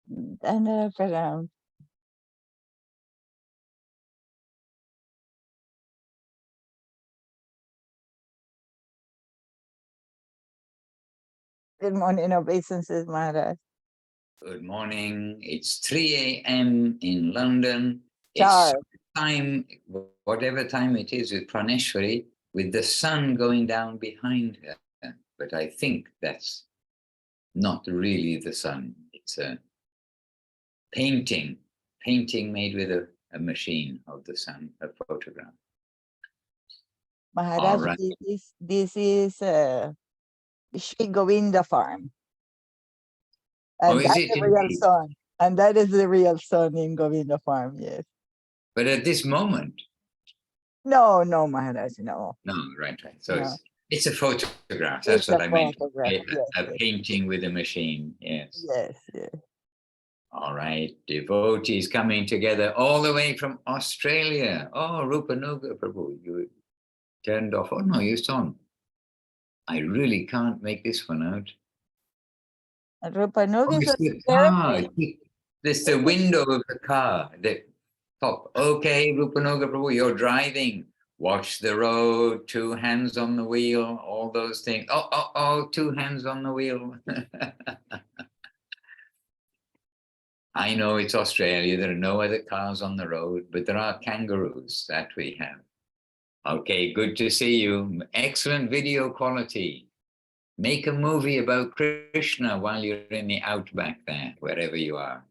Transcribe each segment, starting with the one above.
Dana. Good morning, obeisances, Maharaj. Good morning. It's 3 a.m. in London. Charles. It's time, whatever time it is with Praneshwari, with the sun going down behind her. But I think that's not really the sun. It's a painting made with a machine of the sun, a photograph. Maharaj, Right. this is Sri Govinda farm. And is it the real indeed? sun. And that is the real sun in Govinda farm, yes. But at this moment? No, Maharaj, no. No, right. So no. it's a photograph. That's what I meant. A painting with a machine. Yes. Yes. All right. Devotees coming together all the way from Australia. Oh, Rupanuga Prabhu, you turned off. Oh, no, you're on. I really can't make this one out. Rupanuga is the car. It's the window of the car. The top. Okay, Rupanuga Prabhu, you're driving. Watch the road, 2 hands on the wheel, all those things. Oh, 2 hands on the wheel. I know it's Australia, there are no other cars on the road, but there are kangaroos that we have. Okay, good to see you. Excellent video quality. Make a movie about Krishna while you're in the outback there, wherever you are.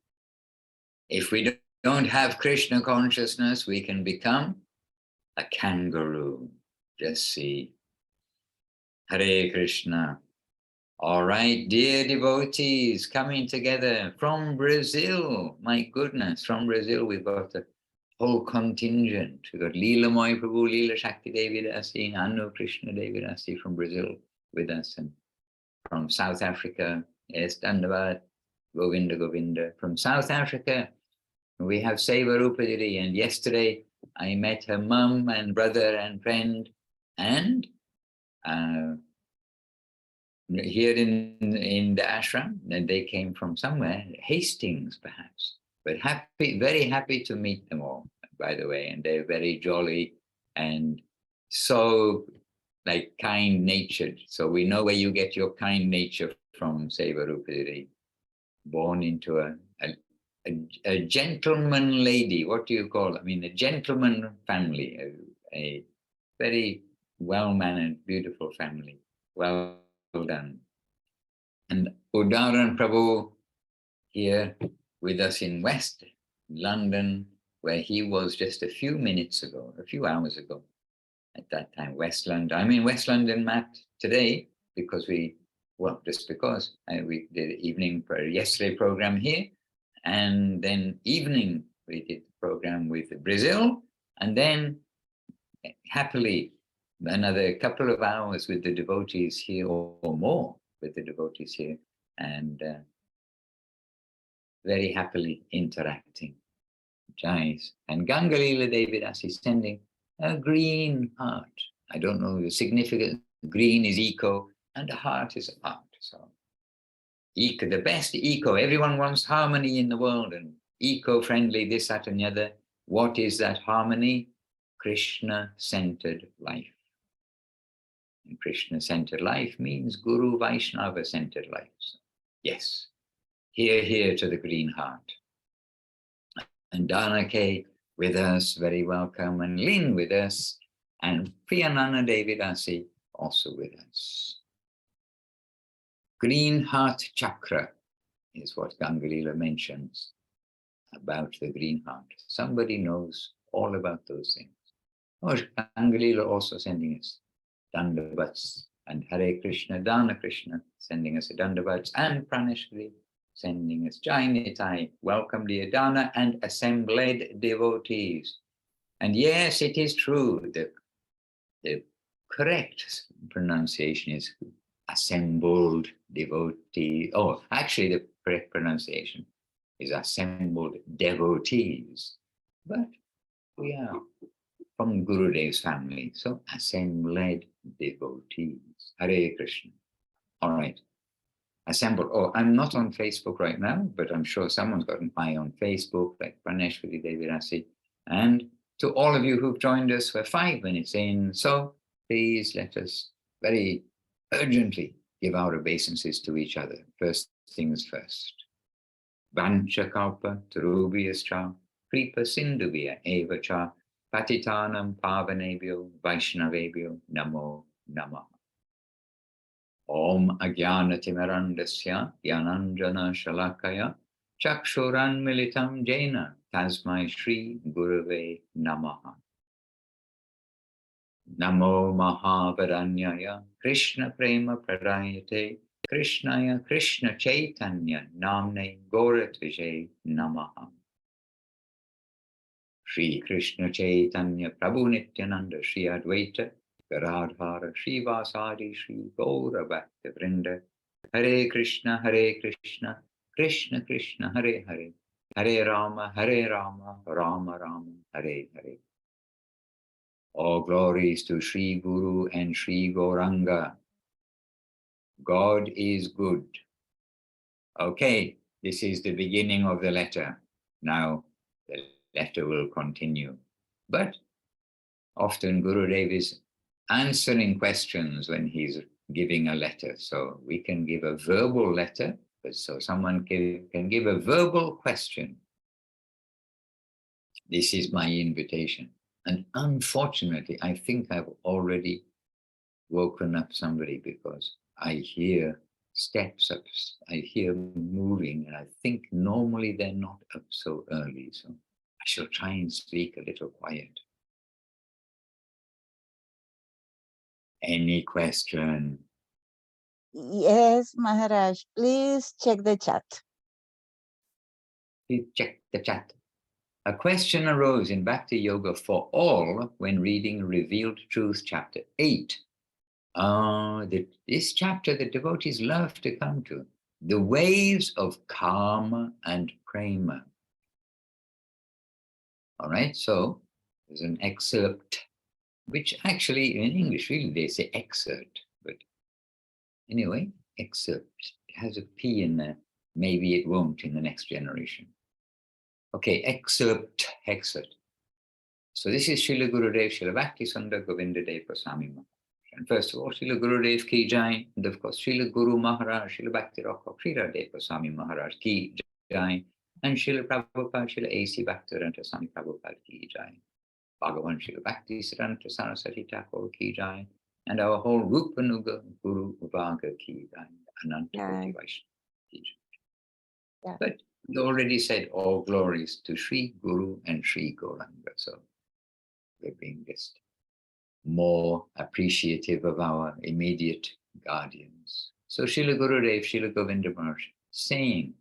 If we don't have Krishna consciousness, we can become a kangaroo. Just see. Hare Krishna. All right, dear devotees coming together from Brazil. My goodness, from Brazil, we've got a whole contingent. We've got Leela Moy Prabhu, Leela Shakti Devi Dasi, Anu Krishna Devi Dasi from Brazil with us. And from South Africa, yes, Dandavad, Govinda. From South Africa, we have Seva Rupadiri. And yesterday, I met her mum and brother and friend, and here in the ashram, and they came from somewhere, Hastings perhaps, but very happy to meet them all, by the way, and they're very jolly and so like kind-natured. So we know where you get your kind nature from, Seva Rupadiri, born into a gentleman lady. What do you call it? I mean, a gentleman family, a very well-mannered, beautiful family. Well done. And Udaran Prabhu here with us in West London, where he was just a few hours ago at that time, West London. I'm in West London, Matt, today, because we did evening for yesterday program here, and then evening we did the program with Brazil, and then happily another couple of hours with the devotees here, or more with the devotees here, and very happily interacting. Jais. And Gangalila David Asi sending a green heart. I don't know the significance. Green is eco, and a heart is art. So eco, the best eco. Everyone wants harmony in the world and eco-friendly, this, that, and the other. What is that harmony? Krishna-centered life. And Krishna-centered life means Guru Vaishnava-centered life. So, yes, here to the green heart. And Dana K with us, very welcome, and Lynn with us, and Priyanana Devidasi also with us. Green heart chakra is what Gangalila mentions about the green heart. Somebody knows all about those things. Oh, Gangalila also sending us Dandavats, and Hare Krishna, Dana Krishna sending us a Dandavats, and Praneshwari sending us Jai Nitai. Welcome, dear Dana and assembled devotees. And yes, it is true. The correct pronunciation is assembled devotee. Oh, actually, the correct pronunciation is assembled devotees. But we are from Gurudev's family, so assembled devotees. Hare Krishna. All right. assembled. Oh, I'm not on Facebook right now, but I'm sure someone's gotten by on Facebook, like Pranesh BBBC. And to all of you who've joined us, we're 5 minutes in. So please let us very urgently give our obeisances to each other. First things first. Vancha kalpa tarubhyascha kripa sindhubhya eva cha patitanam pavanebhyo vaishnavebhyo namo namaha. Om Ajnanatimirandasya Gyananjana Shalakaya Chakshuran Militam Jena Tasmai Shri Gurave Namaha. Namo Mahavaranyaya Krishna Prema Pradayate Krishnaya Krishna Chaitanya Namne Goratvije Namaha. Shri Krishna Chaitanya Prabhu Nityananda Shri Advaita Garadhara Shri Vasadi Shri Gaura Bhakta Vrinda Hare Krishna Krishna Krishna Hare Hare Hare Rama Rama Rama Hare Hare. All glories to Shri Guru and Shri Gauranga. God is good. Okay, this is the beginning of the letter. Now the letter will continue. But often Gurudev is answering questions when he's giving a letter. So we can give a verbal letter, but so someone can give a verbal question. This is my invitation. And unfortunately, I think I've already woken up somebody because I hear steps up, I hear moving, and I think normally they're not up so early. So I shall try and speak a little quiet. Any question? Yes, Maharaj, please check the chat. Please check the chat. A question arose in Bhakti Yoga for all when reading Revealed Truth, Chapter 8. This chapter the devotees love to come to. The waves of karma and prema. All right, so there's an excerpt, which actually in English really they say excerpt, but anyway, excerpt. It has a P in there. Maybe it won't in the next generation. Okay, excerpt. So this is Srila Gurudev, Srila Bhakti Sundar Govinda Deva Swami Maharaj. And first of all, Srila Gurudev Ki Jai, and of course, Srila Guru Maharaj, Srila Bhakti Rakha Srila Deva Swami Maharaj Ki Jai, and Srila Prabhupada, Srila A.C. Bhaktivedanta Swami Prabhupada Ki Jai. Bhagavan Srila Bhakti Siddhanta Saraswati Thakur Ki Jai, and our whole Rupanuga Guru Vaga Ki Jai, Ananta Koti Vaishnava Ki Jai. But we already said all glories to Sri Guru and Sri Gauranga, so we're being just more appreciative of our immediate guardians. So Srila Gurudev, Srila Govinda Maharaj saying,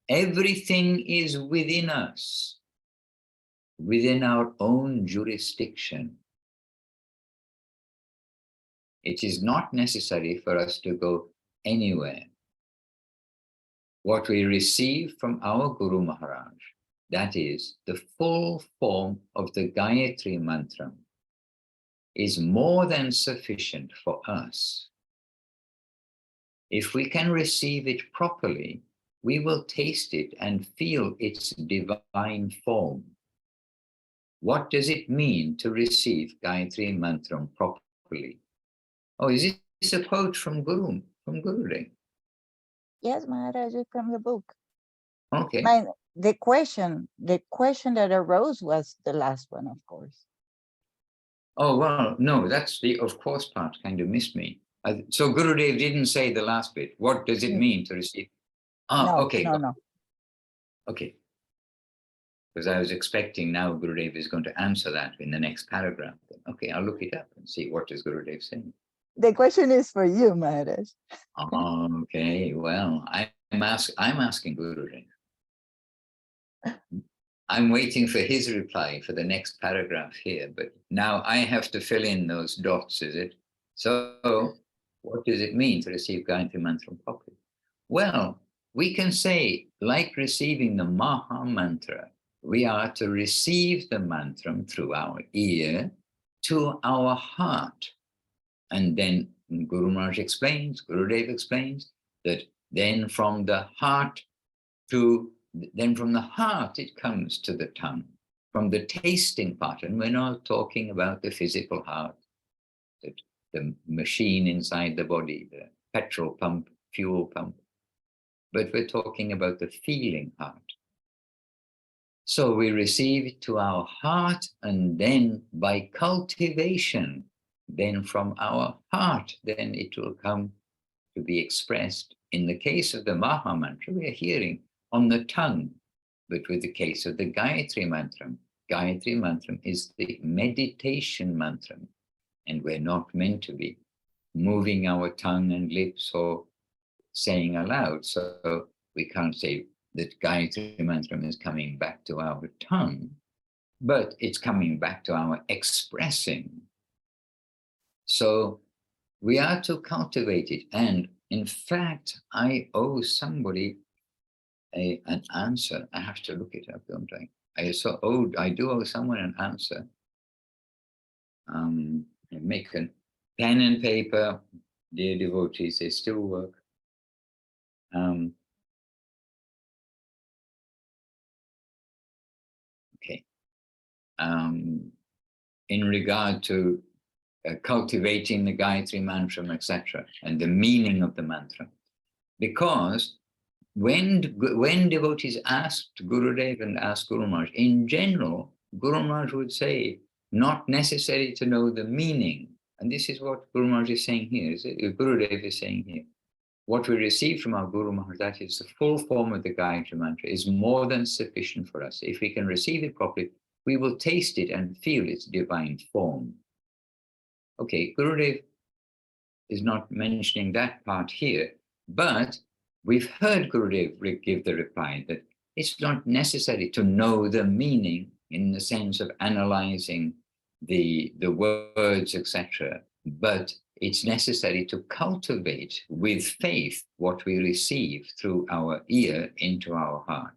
everything is within us, within our own jurisdiction. It is not necessary for us to go anywhere. What we receive from our Guru Maharaj, that is the full form of the Gāyatrī-mantram, is more than sufficient for us. If we can receive it properly, we will taste it and feel its divine form. What does it mean to receive Gāyatrī-mantram properly? Oh, is this a quote from Gurudev? Yes, Maharaj, it's from the book. Okay. The question that arose was the last one, of course. Oh, well, no, that's the of course part kind of missed me. So Gurudev didn't say the last bit. What does it mean to receive? No. Okay. Okay. Because I was expecting now Gurudev is going to answer that in the next paragraph. Okay, I'll look it up and see what is Gurudev saying. The question is for you, Maharaj. Okay, well, I'm asking Gurudev. I'm waiting for his reply for the next paragraph here, but now I have to fill in those dots, is it? So what does it mean to receive Gāyatrī-mantram properly? Well, we can say, like receiving the Maha Mantra, we are to receive the mantram through our ear to our heart. And then Guru Maharaj explains, Gurudev explains, that then from the heart it comes to the tongue, from the tasting part. And we're not talking about the physical heart, the machine inside the body, the petrol pump, fuel pump, but we're talking about the feeling heart. So we receive it to our heart, and then by cultivation, then from our heart, then it will come to be expressed. In the case of the Maha Mantra, we are hearing on the tongue, but with the case of the gāyatrī-mantram, gāyatrī-mantram is the meditation mantram, and we're not meant to be moving our tongue and lips or saying aloud. So we can't say that gāyatrī-mantram is coming back to our tongue, but it's coming back to our expressing. So we are to cultivate it. And in fact, I owe somebody an answer. I have to look it up, don't I? I do owe someone an answer. Make a pen and paper, dear devotees, they still work. Okay. In regard to cultivating the gāyatrī-mantram, etc., and the meaning of the mantra. Because when devotees asked Gurudev and asked Guru Maharaj, in general, Guru Maharaj would say, not necessary to know the meaning. And this is what Guru Maharaj is saying here, Gurudev is saying here. What we receive from our Guru Maharaj, that is the full form of the Gayatri Mantra, is more than sufficient for us. If we can receive it properly, we will taste it and feel its divine form. Okay, Gurudev is not mentioning that part here, but we've heard Gurudev give the reply that it's not necessary to know the meaning in the sense of analyzing the words, etc., but it's necessary to cultivate with faith what we receive through our ear into our heart.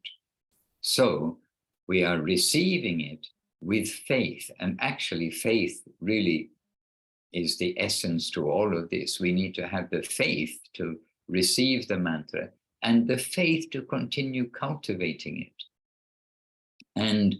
So we are receiving it with faith, and actually faith really is the essence to all of this. We need to have the faith to receive the mantra and the faith to continue cultivating it. And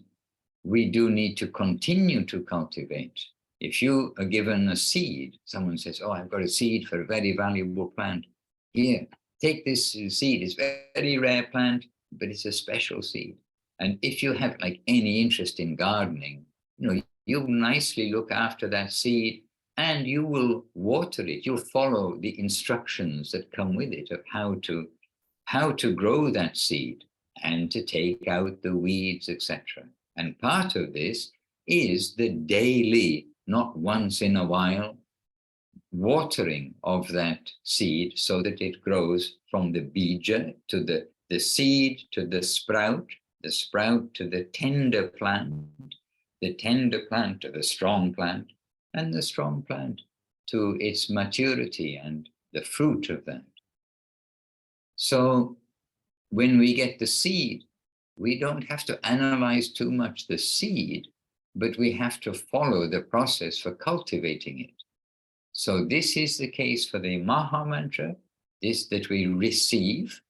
we do need to continue to cultivate. If you are given a seed, someone says, oh, I've got a seed for a very valuable plant. Here, take this seed. It's a very rare plant, but it's a special seed. And if you have like any interest in gardening, you'll nicely look after that seed and you will water it. You'll follow the instructions that come with it of how to grow that seed and to take out the weeds, etc. And part of this is the daily, not once in a while, watering of that seed so that it grows from the bija to the seed to the sprout to the tender plant to the strong plant, and the strong plant to its maturity and the fruit of that. So when we get the seed, we don't have to analyze too much the seed, but we have to follow the process for cultivating it. So this is the case for the Maha Mantra, this that we receive,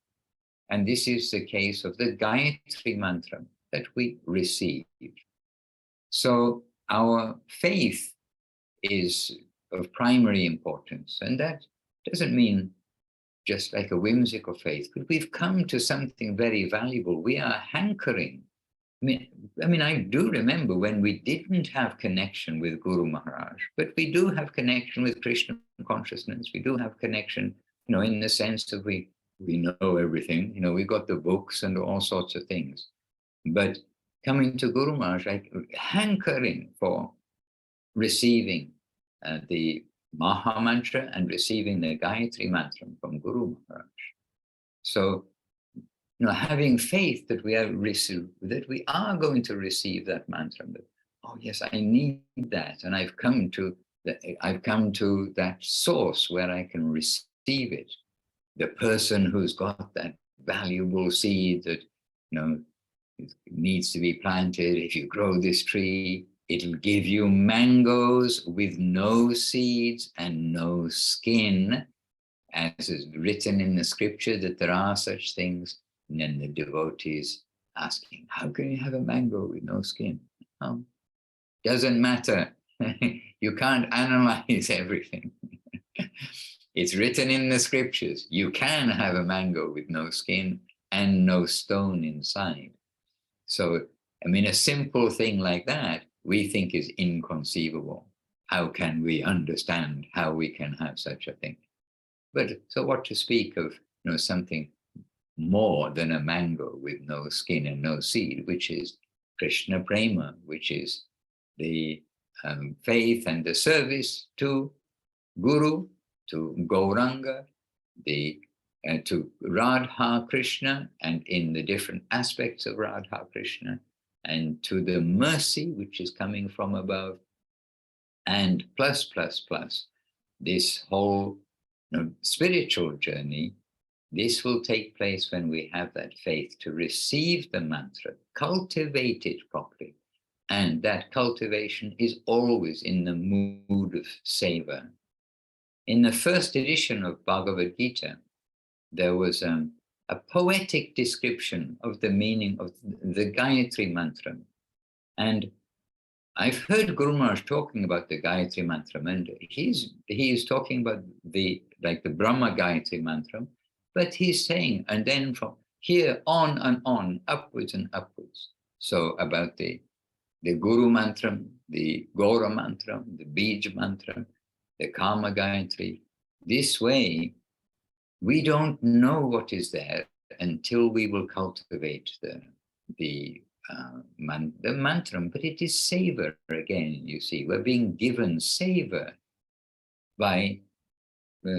and this is the case of the Gāyatrī-mantram that we receive. So our faith is of primary importance, and that doesn't mean just like a whimsical faith, but we've come to something very valuable. We are hankering. I mean, I do remember when we didn't have connection with Guru Maharaj, but we do have connection with Krishna consciousness. We do have connection, in the sense that we know everything. We've got the books and all sorts of things. But coming to Guru Maharaj, like hankering for receiving the Maha Mantra and receiving the Gāyatrī-mantram from Guru Maharaj. So, having faith that we are going to receive that mantra. That, oh yes, I need that, and I've come to that source where I can receive it. The person who's got that valuable seed that it needs to be planted. If you grow this tree, it'll give you mangoes with no seeds and no skin, as is written in the scripture that there are such things. And then the devotees asking, how can you have a mango with no skin? Doesn't matter. You can't analyze everything. It's written in the scriptures. You can have a mango with no skin and no stone inside. So, I mean, a simple thing like that, we think is inconceivable. How can we understand how we can have such a thing? But so what to speak of, something more than a mango with no skin and no seed, which is Krishna Prema, which is the faith and the service to Guru, to Gauranga, to Radha Krishna, and in the different aspects of Radha Krishna, and to the mercy which is coming from above, and plus, this whole spiritual journey. This will take place when we have that faith to receive the mantra, cultivate it properly. And that cultivation is always in the mood of seva. In the first edition of Bhagavad Gita, there was a poetic description of the meaning of the Gāyatrī-mantram. And I've heard Guru Maharaj talking about the Gāyatrī-mantram, and he's talking about the Brahma Gāyatrī-mantram, but he's saying, and then from here on and on, upwards and upwards. So about the Guru Mantram, the Gaura Mantram, the Bij Mantram, the Kama Gayatri. This way, we don't know what is there until we will cultivate the mantram, but it is seva again, you see. We're being given seva by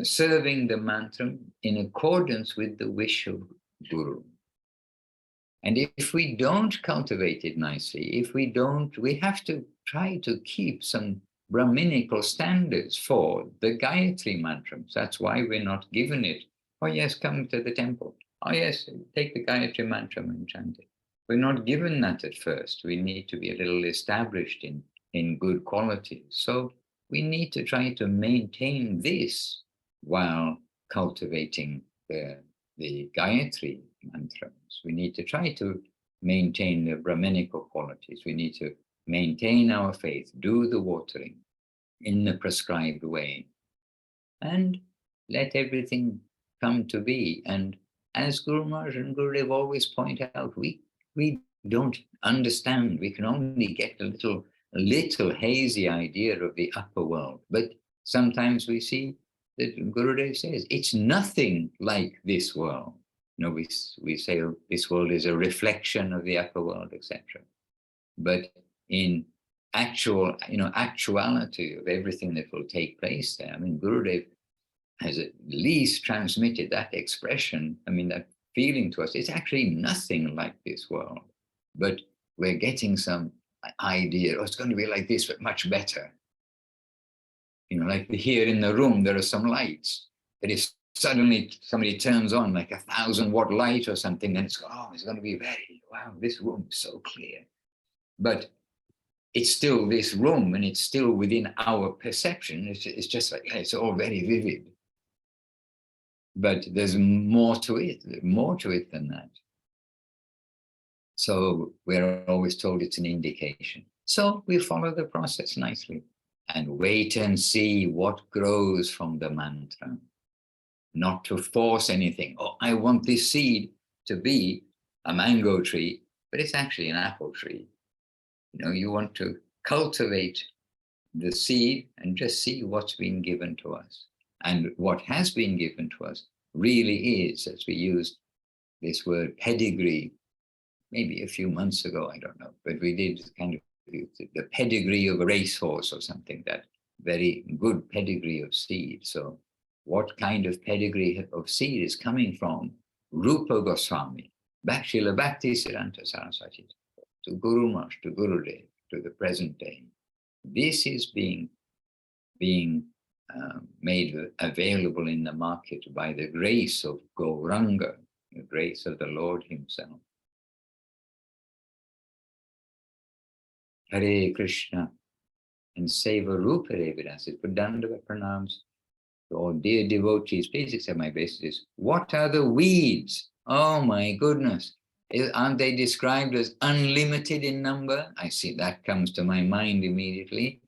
serving the mantram in accordance with the wish of Guru. And if we don't cultivate it nicely, we have to try to keep some Brahminical standards for the Gayatri mantrams. That's why we're not given it. Oh yes, come to the temple. Oh yes, take the Gayatri mantram and chant it. We're not given that at first. We need to be a little established in good quality. So we need to try to maintain this while cultivating the Gayatri mantrams. We need to try to maintain the Brahminical qualities. We need to maintain our faith, do the watering in the prescribed way, and let everything come to be. And as Guru Maharaj and Gurudev always point out, we don't understand. We can only get a little hazy idea of the upper world. But sometimes we see that Gurudev says, it's nothing like this world. We say this world is a reflection of the upper world, etc. But in actuality of everything that will take place there, I mean, Gurudev has at least transmitted that expression, that feeling to us. It's actually nothing like this world, but we're getting some idea, it's going to be like this, but much better. Like here in the room, there are some lights that if suddenly somebody turns on like 1,000-watt light or something, then it's going to be wow, this room is so clear. But it's still this room, and it's still within our perception. It's just like, it's all very vivid. But there's more to it than that. So we're always told it's an indication. So we follow the process nicely and wait and see what grows from the mantra. Not to force anything. I want this seed to be a mango tree, but it's actually an apple tree. You want to cultivate the seed and just see what's been given to us. And what has been given to us really is, as we used this word pedigree, maybe a few months ago, I don't know, but we did kind of the pedigree of a racehorse or something, that very good pedigree of seed. So what kind of pedigree of seed is coming from Rupa Goswami, Bhakshila Bhakti Siddhanta Saraswati, to Guru Maharaj, to Gurudev, to the present day. This is being made available in the market by the grace of Gauranga, the grace of the Lord himself. Hare Krishna. And Seva Rupa Revidas, it put down to the pronouns or dear devotees, please accept my messages. What are the weeds? Oh my goodness. Aren't they described as unlimited in number? I see that comes to my mind immediately.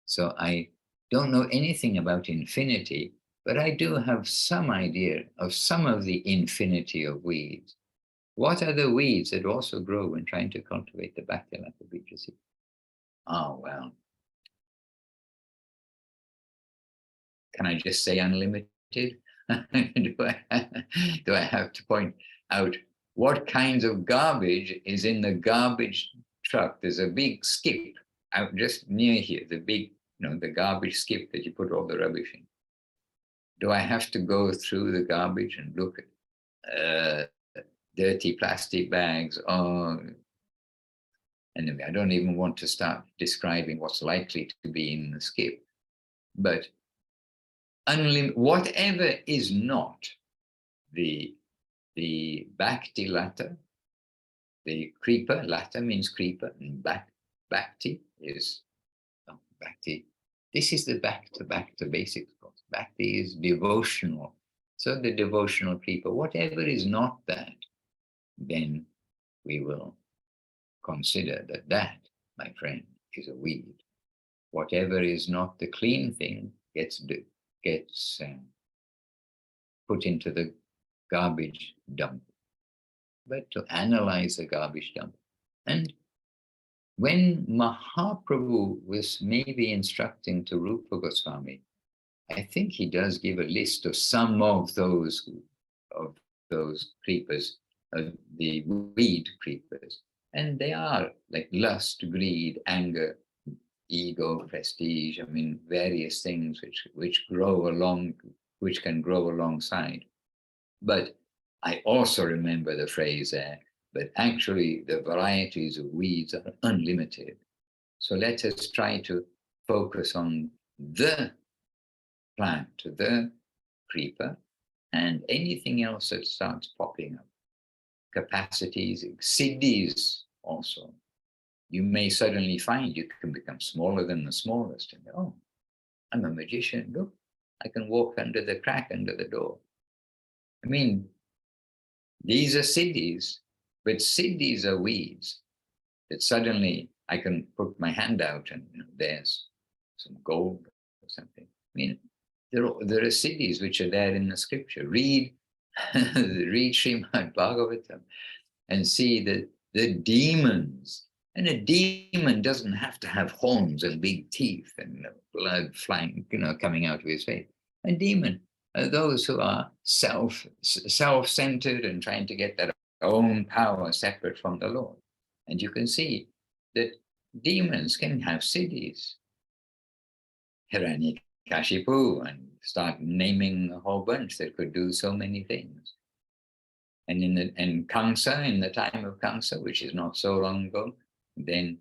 So I don't know anything about infinity, but I do have some idea of some of the infinity of weeds. What are the weeds that also grow when trying to cultivate the bhakti life of BBBC? Oh, well. Can I just say unlimited? do I have to point out what kinds of garbage is in the garbage truck? There's a big skip out just near here, the big, the garbage skip that you put all the rubbish in. Do I have to go through the garbage and look at dirty plastic bags? Oh, anyway, I don't even want to start describing what's likely to be in the skip. But whatever is not the bhakti lata, the creeper, lata means creeper, and bhakti is bhakti. This is the back to basics course. Bhakti is devotional. So the devotional creeper, whatever is not that, then we will consider that, my friend, is a weed. Whatever is not the clean thing gets put into the garbage dump. But to analyze the garbage dump. And when Mahaprabhu was maybe instructing to Rupa Goswami, I think he does give a list of some of those creepers, the weed creepers. And they are like lust, greed, anger, ego, prestige, various things which grow along, which can grow alongside. But I also remember the phrase there, but actually the varieties of weeds are unlimited. So let us try to focus on the plant, the creeper, and anything else that starts popping up. Capacities, siddhis also. You may suddenly find you can become smaller than the smallest and go, oh, I'm a magician. Look, I can walk under the crack under the door. These are siddhis, but siddhis are weeds that suddenly I can put my hand out and there's some gold or something. There are siddhis which are there in the scripture. Read Srimad Bhagavatam and see the demons. And a demon doesn't have to have horns and big teeth and blood flying, coming out of his face. A demon are those who are self-centered and trying to get their own power separate from the Lord. And you can see that demons can have siddhis. Hiranyakashipu, and start naming a whole bunch that could do so many things. And in Kamsa, in the time of Kamsa, which is not so long ago, then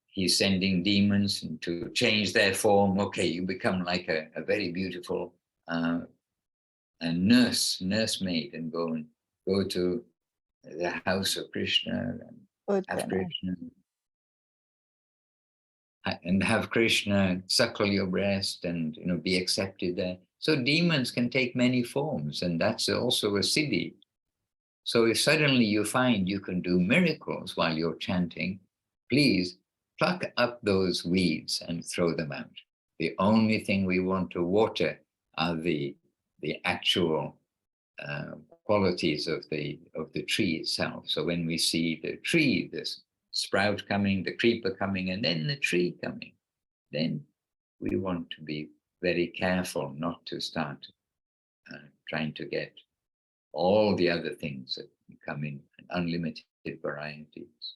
he's sending demons to change their form. Okay, you become like a very beautiful a nursemaid, and go to the house of Krishna and have Krishna suckle your breast and be accepted there. So demons can take many forms, and that's also a siddhi. So if suddenly you find you can do miracles while you're chanting, please pluck up those weeds and throw them out. The only thing we want to water are the actual qualities of the tree itself. So when we see the tree, this sprout coming, the creeper coming, and then the tree coming, then we want to be very careful not to start trying to get all the other things that come in unlimited varieties.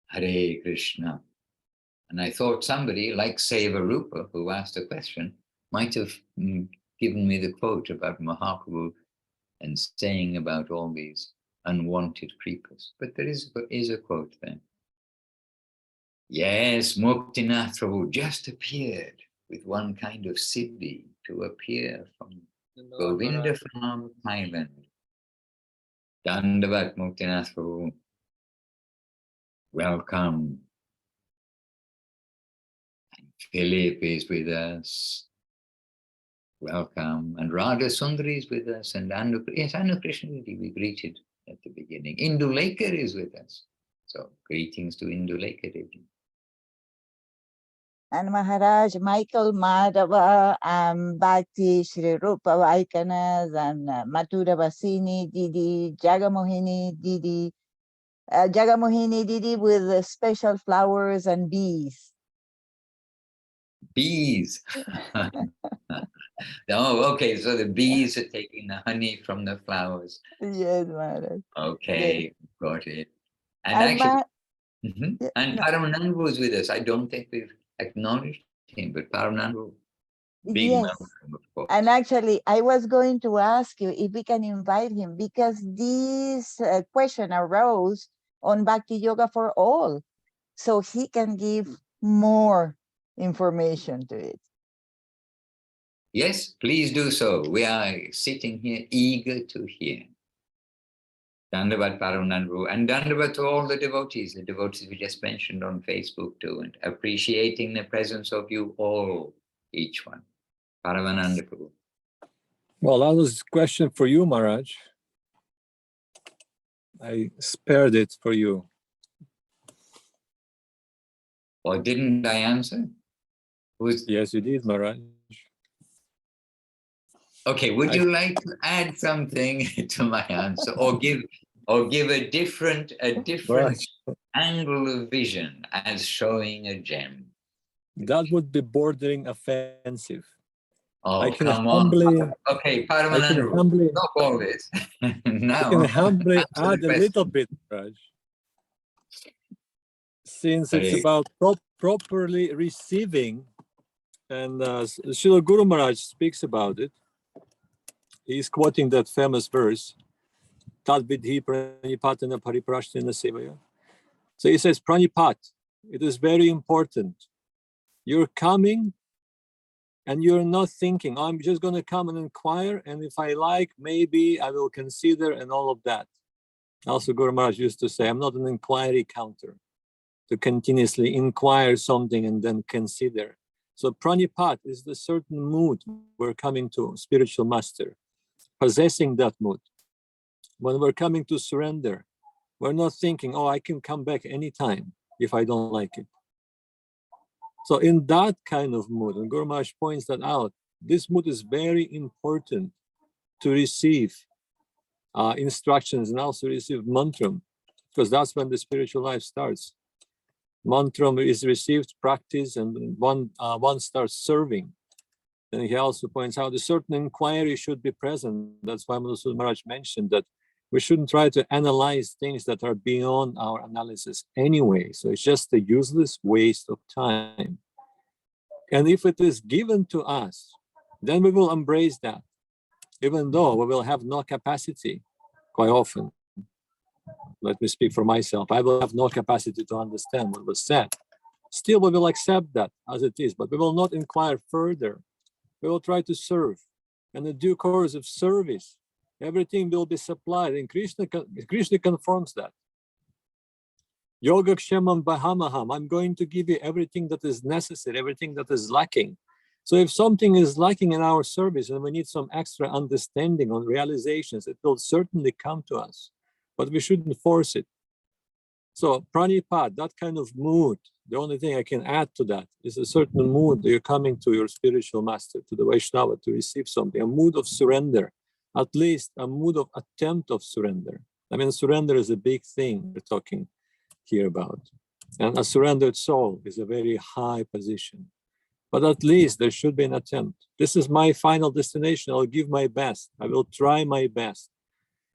Hare Krishna. And I thought somebody like Seva Rupa, who asked a question, might have given me the quote about Mahaprabhu and saying about all these unwanted creepers. But there is a quote there. Yes, Muktinath Prabhu just appeared with one kind of siddhi to appear from Govinda Farm, Thailand. Dandavat Muktinath Prabhu. Welcome. Philip is with us. Welcome. And Radha Sundari is with us. And Anu Krishna, we greeted at the beginning. Indulekar is with us. So greetings to Indulekar. And Maharaj, Michael Madhava, Bhakti, Sri Rupa Vaikanas, and Mathura Vasini Didi, Jagamohini Didi, Jagamohini Didi with the special flowers and bees. Bees. Oh, okay. So the bees are taking the honey from the flowers. Yes, Maharaj. Okay, Yes. got it. And actually, Yeah, and no, Paramanandu was with us. I don't think we've acknowledged him, but Paramanandu, big yes. welcome, of course. And actually, I was going to ask you if we can invite him because this question arose on Bhakti Yoga for All. So he can give more information to it. Yes, please do so. We are sitting here eager to hear. Dandavat Paramanandu, and Dandavat to all the devotees we just mentioned on Facebook too, and appreciating the presence of you all, each one. Paramananda Prabhu. Well, that was a question for you, Maharaj. I spared it for you. Or didn't I answer? Yes, you did, Maharaj. Okay, would you like to add something to my answer, or give a different angle of vision as showing a gem? That would be bordering offensive. Oh, come on. Okay, Paramanandu, stop all this. Now, I can humbly add a little bit, Raj. Since it's about properly receiving, and Srila Guru Maharaj speaks about it. He's quoting that famous verse, Tad vidhi pranipatana pariprashtina sevaya. So he says, pranipat, it is very important. You're coming and you're not thinking, I'm just going to come and inquire, and if I like, maybe I will consider, and all of that. Also, Guru Maharaj used to say, I'm not an inquiry counter to continuously inquire something and then consider. So pranipat is the certain mood we're coming to, spiritual master, possessing that mood. When we're coming to surrender, we're not thinking, oh, I can come back anytime if I don't like it. So in that kind of mood, and Guru Maharaj points that out, this mood is very important to receive instructions and also receive mantram, because that's when the spiritual life starts. Mantram is received, practice, and one starts serving. And he also points out a certain inquiry should be present. That's why Maharaj mentioned that we shouldn't try to analyze things that are beyond our analysis anyway. So it's just a useless waste of time. And if it is given to us, then we will embrace that, even though we will have no capacity quite often. Let me speak for myself. I will have no capacity to understand what was said. Still, we will accept that as it is, but we will not inquire further. We will try to serve. And in due course of service, everything will be supplied. And Krishna confirms that. Yoga Kshemam Bahamaham. I'm going to give you everything that is necessary, everything that is lacking. So if something is lacking in our service and we need some extra understanding on realizations, it will certainly come to us, but we shouldn't force it. So pranipat, that kind of mood, the only thing I can add to that is a certain mood that you're coming to your spiritual master, to the Vaishnava, to receive something, a mood of surrender, at least a mood of attempt of surrender. I mean, surrender is a big thing we're talking here about. And a surrendered soul is a very high position. But at least there should be an attempt. This is my final destination. I'll give my best. I will try my best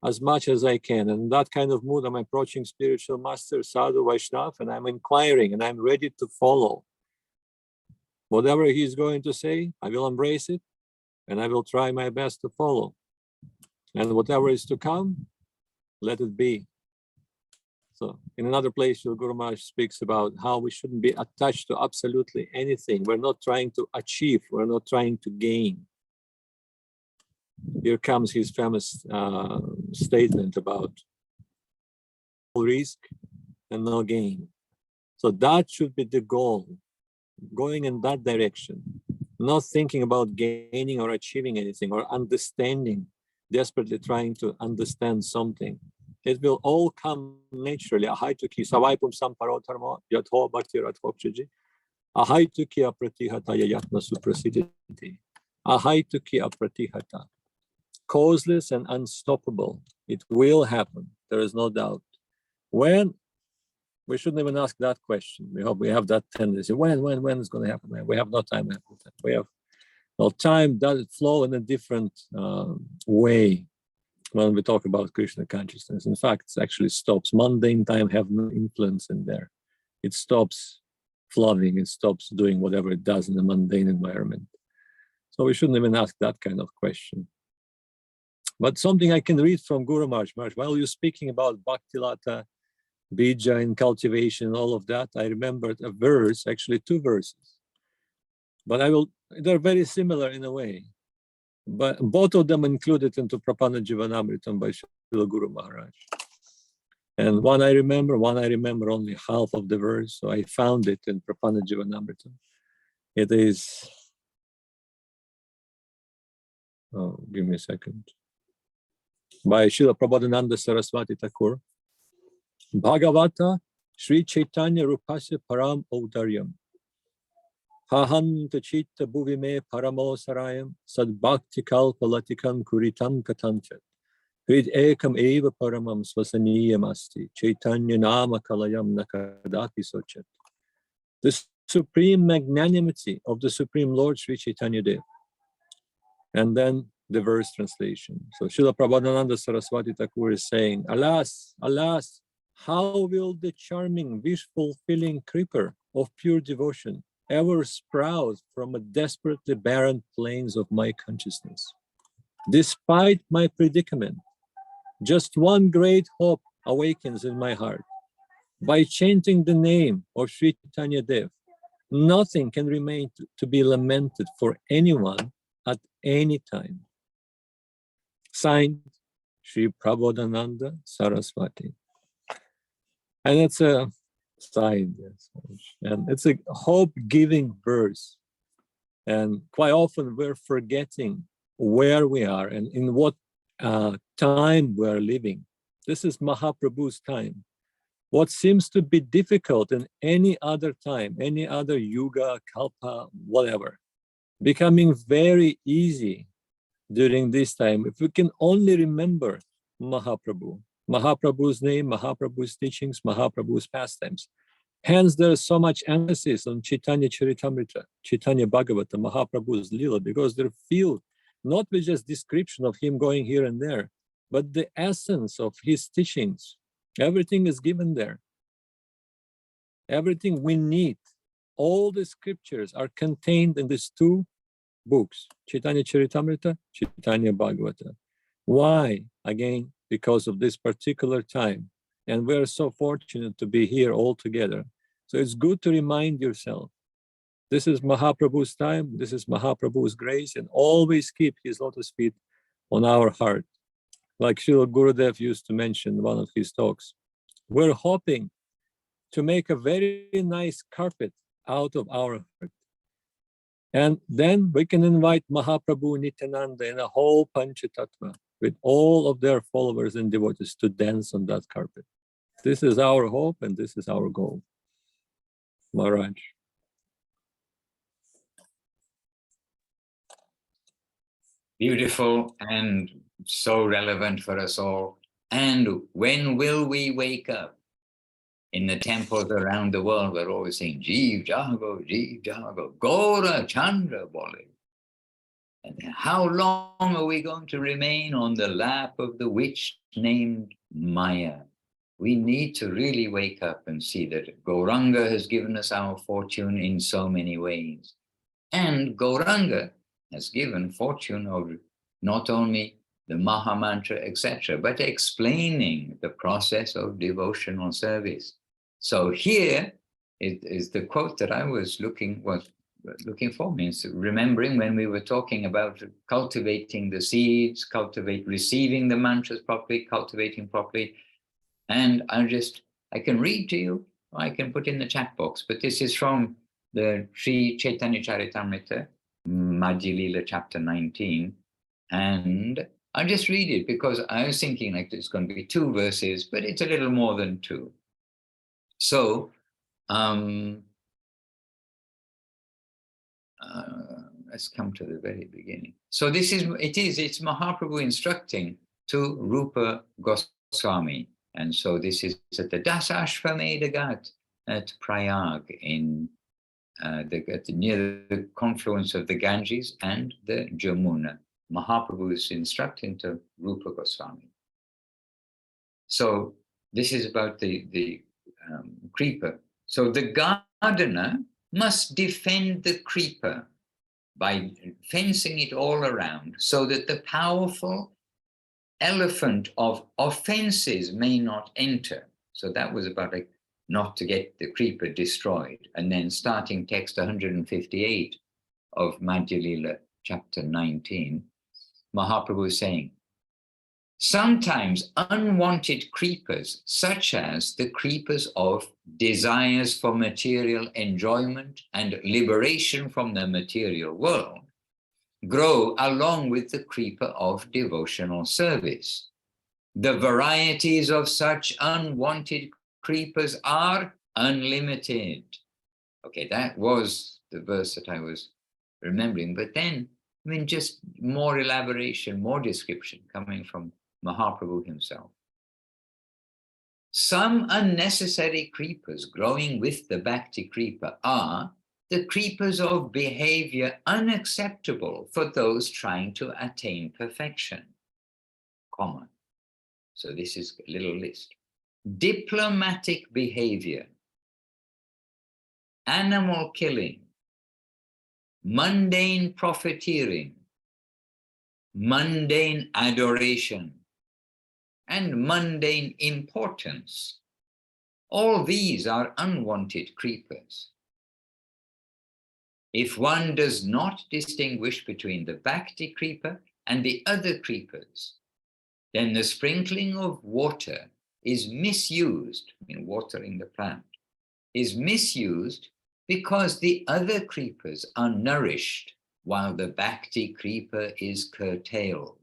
as much as I can. And in that kind of mood, I'm approaching spiritual master, Sadhu, Vaishnava, and I'm inquiring and I'm ready to follow. Whatever he's going to say, I will embrace it and I will try my best to follow. And whatever is to come, let it be. So in another place, Guru Maharaj speaks about how we shouldn't be attached to absolutely anything. We're not trying to achieve, we're not trying to gain. Here comes his famous statement about no risk and no gain. So that should be the goal. going in that direction, not thinking about gaining or achieving anything or understanding, desperately trying to understand something, it will all come naturally. Ahaituki savaipum samparodharma yatho bhakti rathokchaji. Ahaituki apratihataya yatna suprasiditi. Ahaituki apratihata. Causeless and unstoppable. It will happen. There is no doubt. When? We shouldn't even ask that question. We have that tendency. When is going to happen? We have no time. We have no time. Does it flow in a different way when we talk about Krishna consciousness? In fact, it actually stops. Mundane time have no influence in there. It stops flowing. It stops doing whatever it does in a mundane environment. So we shouldn't even ask that kind of question. But something I can read from Guru Maharaj, while you're speaking about Bhaktilata, Bija and cultivation, all of that, I remembered a verse, actually 2 verses. But they're very similar in a way. But both of them included into Prapana Jivanamritam by Srila Guru Maharaj. And one I remember only half of the verse, so I found it in Prapana Jivanamritam. It is, give me a second, by Srila Prabodhananda Saraswati Thakur. Bhagavata Sri Chaitanya Rupasya Param Audaryam Hahanta Chitta Bhuvime Paramo Sarayam Sad Bhakti Kalpa Latikam Kuritam Katanchat Hrid Ekam Eva Paramam Swasaniyam Asti Chaitanya Nama Kalayam Nakadati Sochat. The supreme magnanimity of the Supreme Lord Sri Chaitanya Dev. And then the verse translation. So Srila Prabodhananda Saraswati Thakur is saying, alas, alas, how will the charming, wish-fulfilling creeper of pure devotion ever sprout from a desperately barren plains of my consciousness? Despite my predicament, just one great hope awakens in my heart. By chanting the name of Sri Chaitanya Dev, nothing can remain to be lamented for anyone at any time. Signed, Sri Prabodhananda Saraswati. And it's a sign, yes. And it's a hope-giving verse. And quite often we're forgetting where we are and in what time we're living. This is Mahaprabhu's time. What seems to be difficult in any other time, any other yuga, kalpa, whatever, becoming very easy during this time, if we can only remember Mahaprabhu, Mahaprabhu's name, Mahaprabhu's teachings, Mahaprabhu's pastimes. Hence, there is so much emphasis on Chaitanya Charitamrita, Chaitanya Bhagavata, Mahaprabhu's Lila, because they're filled not with just description of him going here and there, but the essence of his teachings. Everything is given there. Everything we need. All the scriptures are contained in these 2 books, Chaitanya Charitamrita, Chaitanya Bhagavata. Why? Again, because of this particular time. And we're so fortunate to be here all together. So it's good to remind yourself, this is Mahaprabhu's time, this is Mahaprabhu's grace, and always keep his lotus feet on our heart. Like Srila Gurudev used to mention in one of his talks, we're hoping to make a very nice carpet out of our heart. And then we can invite Mahaprabhu, Nityananda, and a whole Panchatattva with all of their followers and devotees to dance on that carpet. This is our hope and this is our goal. Maharaj. Beautiful and so relevant for us all. And when will we wake up? In the temples around the world, we're always saying, Jeev Jago, Gora Chandra Bole. And how long are we going to remain on the lap of the witch named Maya? We need to really wake up and see that Gauranga has given us our fortune in so many ways. And Gauranga has given fortune of not only the Maha Mantra, etc., but explaining the process of devotional service. So here is the quote that I was looking for, means remembering when we were talking about cultivating the seeds, receiving the mantras properly, cultivating properly. And I can read to you, I can put in the chat box, but this is from the Sri Chaitanya Charitamrita, Madhya Lila chapter 19, and I'll just read it because I was thinking like it's going to be 2 verses, but it's a little more than 2. So, let's come to the very beginning. So it's Mahaprabhu instructing to Rupa Goswami. And so this is at the Dasashvamedha Ghat at Prayag in near the confluence of the Ganges and the Jamuna. Mahaprabhu is instructing to Rupa Goswami. So this is about the creeper. So the gardener must defend the creeper by fencing it all around so that the powerful elephant of offenses may not enter. So that was about like not to get the creeper destroyed. And then starting text 158 of Madhya Lila chapter 19, Mahaprabhu is saying, sometimes unwanted creepers, such as the creepers of desires for material enjoyment and liberation from the material world, grow along with the creeper of devotional service. The varieties of such unwanted creepers are unlimited. Okay, that was the verse that I was remembering, but then, I mean, just more elaboration, more description coming from Mahaprabhu himself. Some unnecessary creepers growing with the Bhakti creeper are the creepers of behavior unacceptable for those trying to attain perfection, comma. So this is a little list. Diplomatic behavior, animal killing, mundane profiteering, mundane adoration, and mundane importance. All these are unwanted creepers. If one does not distinguish between the Bhakti creeper and the other creepers, then the sprinkling of water is misused, I mean watering the plant, is misused because the other creepers are nourished while the Bhakti creeper is curtailed.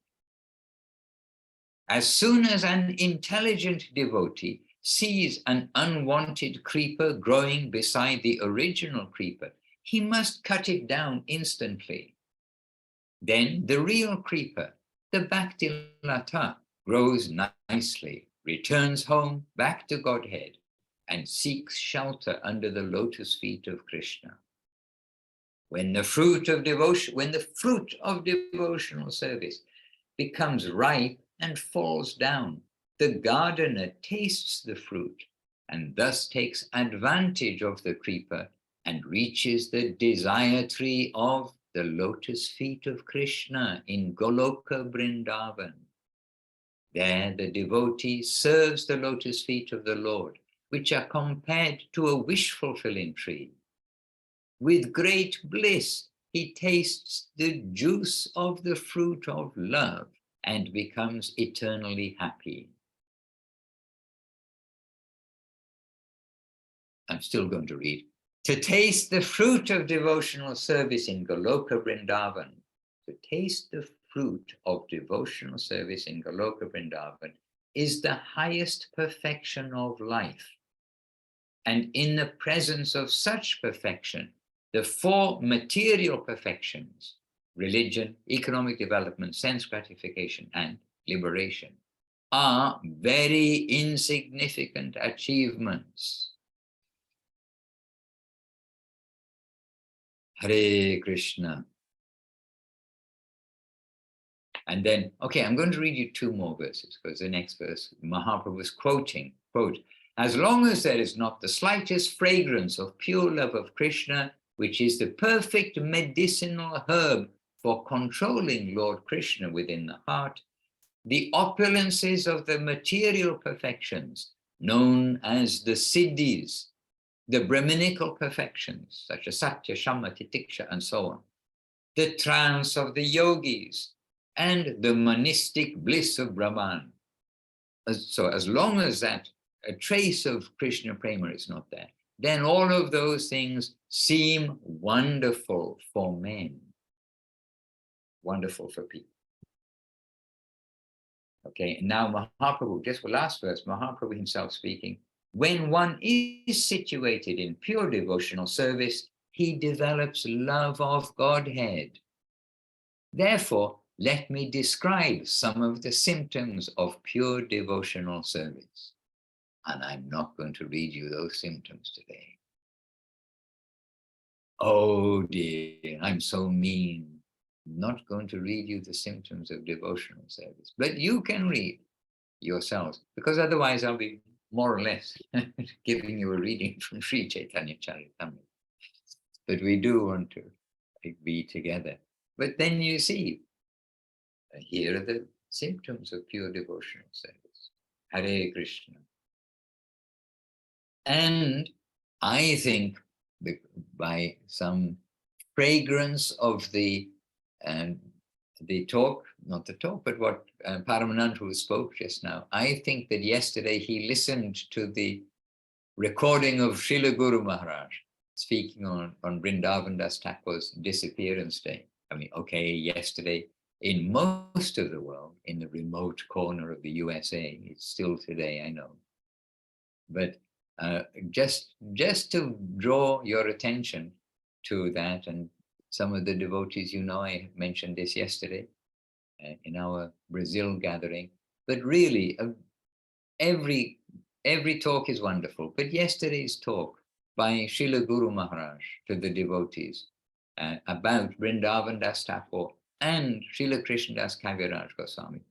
As soon as an intelligent devotee sees an unwanted creeper growing beside the original creeper, he must cut it down instantly. Then the real creeper, the Bhakti Lata, grows nicely, returns home back to Godhead, and seeks shelter under the lotus feet of Krishna. When the fruit of devotional service becomes ripe and falls down, the gardener tastes the fruit and thus takes advantage of the creeper and reaches the desire tree of the lotus feet of Krishna in Goloka Vrindavan. There the devotee serves the lotus feet of the Lord, which are compared to a wish-fulfilling tree. With great bliss, he tastes the juice of the fruit of love and becomes eternally happy. I'm still going to read. To taste the fruit of devotional service in Goloka Vrindavan, to taste the fruit of devotional service in Goloka Vrindavan is the highest perfection of life. And in the presence of such perfection, the 4 material perfections, religion, economic development, sense gratification, and liberation, are very insignificant achievements. Hare Krishna. And then, okay, I'm going to read you 2 more verses because the next verse, Mahaprabhu is quoting, quote, as long as there is not the slightest fragrance of pure love of Krishna, which is the perfect medicinal herb for controlling Lord Krishna within the heart, the opulences of the material perfections known as the siddhis, the Brahminical perfections, such as Satya, Shama, Titiksha, and so on, the trance of the yogis, and the monistic bliss of Brahman. So as long as that a trace of Krishna Prema is not there, then all of those things seem wonderful for men, wonderful for people. Okay, and now Mahaprabhu, just for last verse, Mahaprabhu himself speaking, when one is situated in pure devotional service, he develops love of Godhead. Therefore, let me describe some of the symptoms of pure devotional service. And I'm not going to read you those symptoms today. Oh dear, I'm so mean. I'm not going to read you the symptoms of devotional service, but you can read yourselves, because otherwise I'll be more or less giving you a reading from Sri Chaitanya Charitamrita. But we do want to be together. But then you see, here are the symptoms of pure devotional service. Hare Krishna. And I think by some fragrance of the talk, not the talk, but what Paramananda spoke just now, I think that yesterday he listened to the recording of Srila Guru Maharaj speaking on Vrindavan Das Thakur's disappearance day. I mean, okay, yesterday in most of the world, in the remote corner of the USA, it's still today, I know. But just to draw your attention to that, and some of the devotees, you know, I mentioned this yesterday in our Brazil gathering, but really every talk is wonderful. But yesterday's talk by Srila Guru Maharaj to the devotees about Vrindavan Das Thakur and Srila Krishnadas Kaviraj Goswami,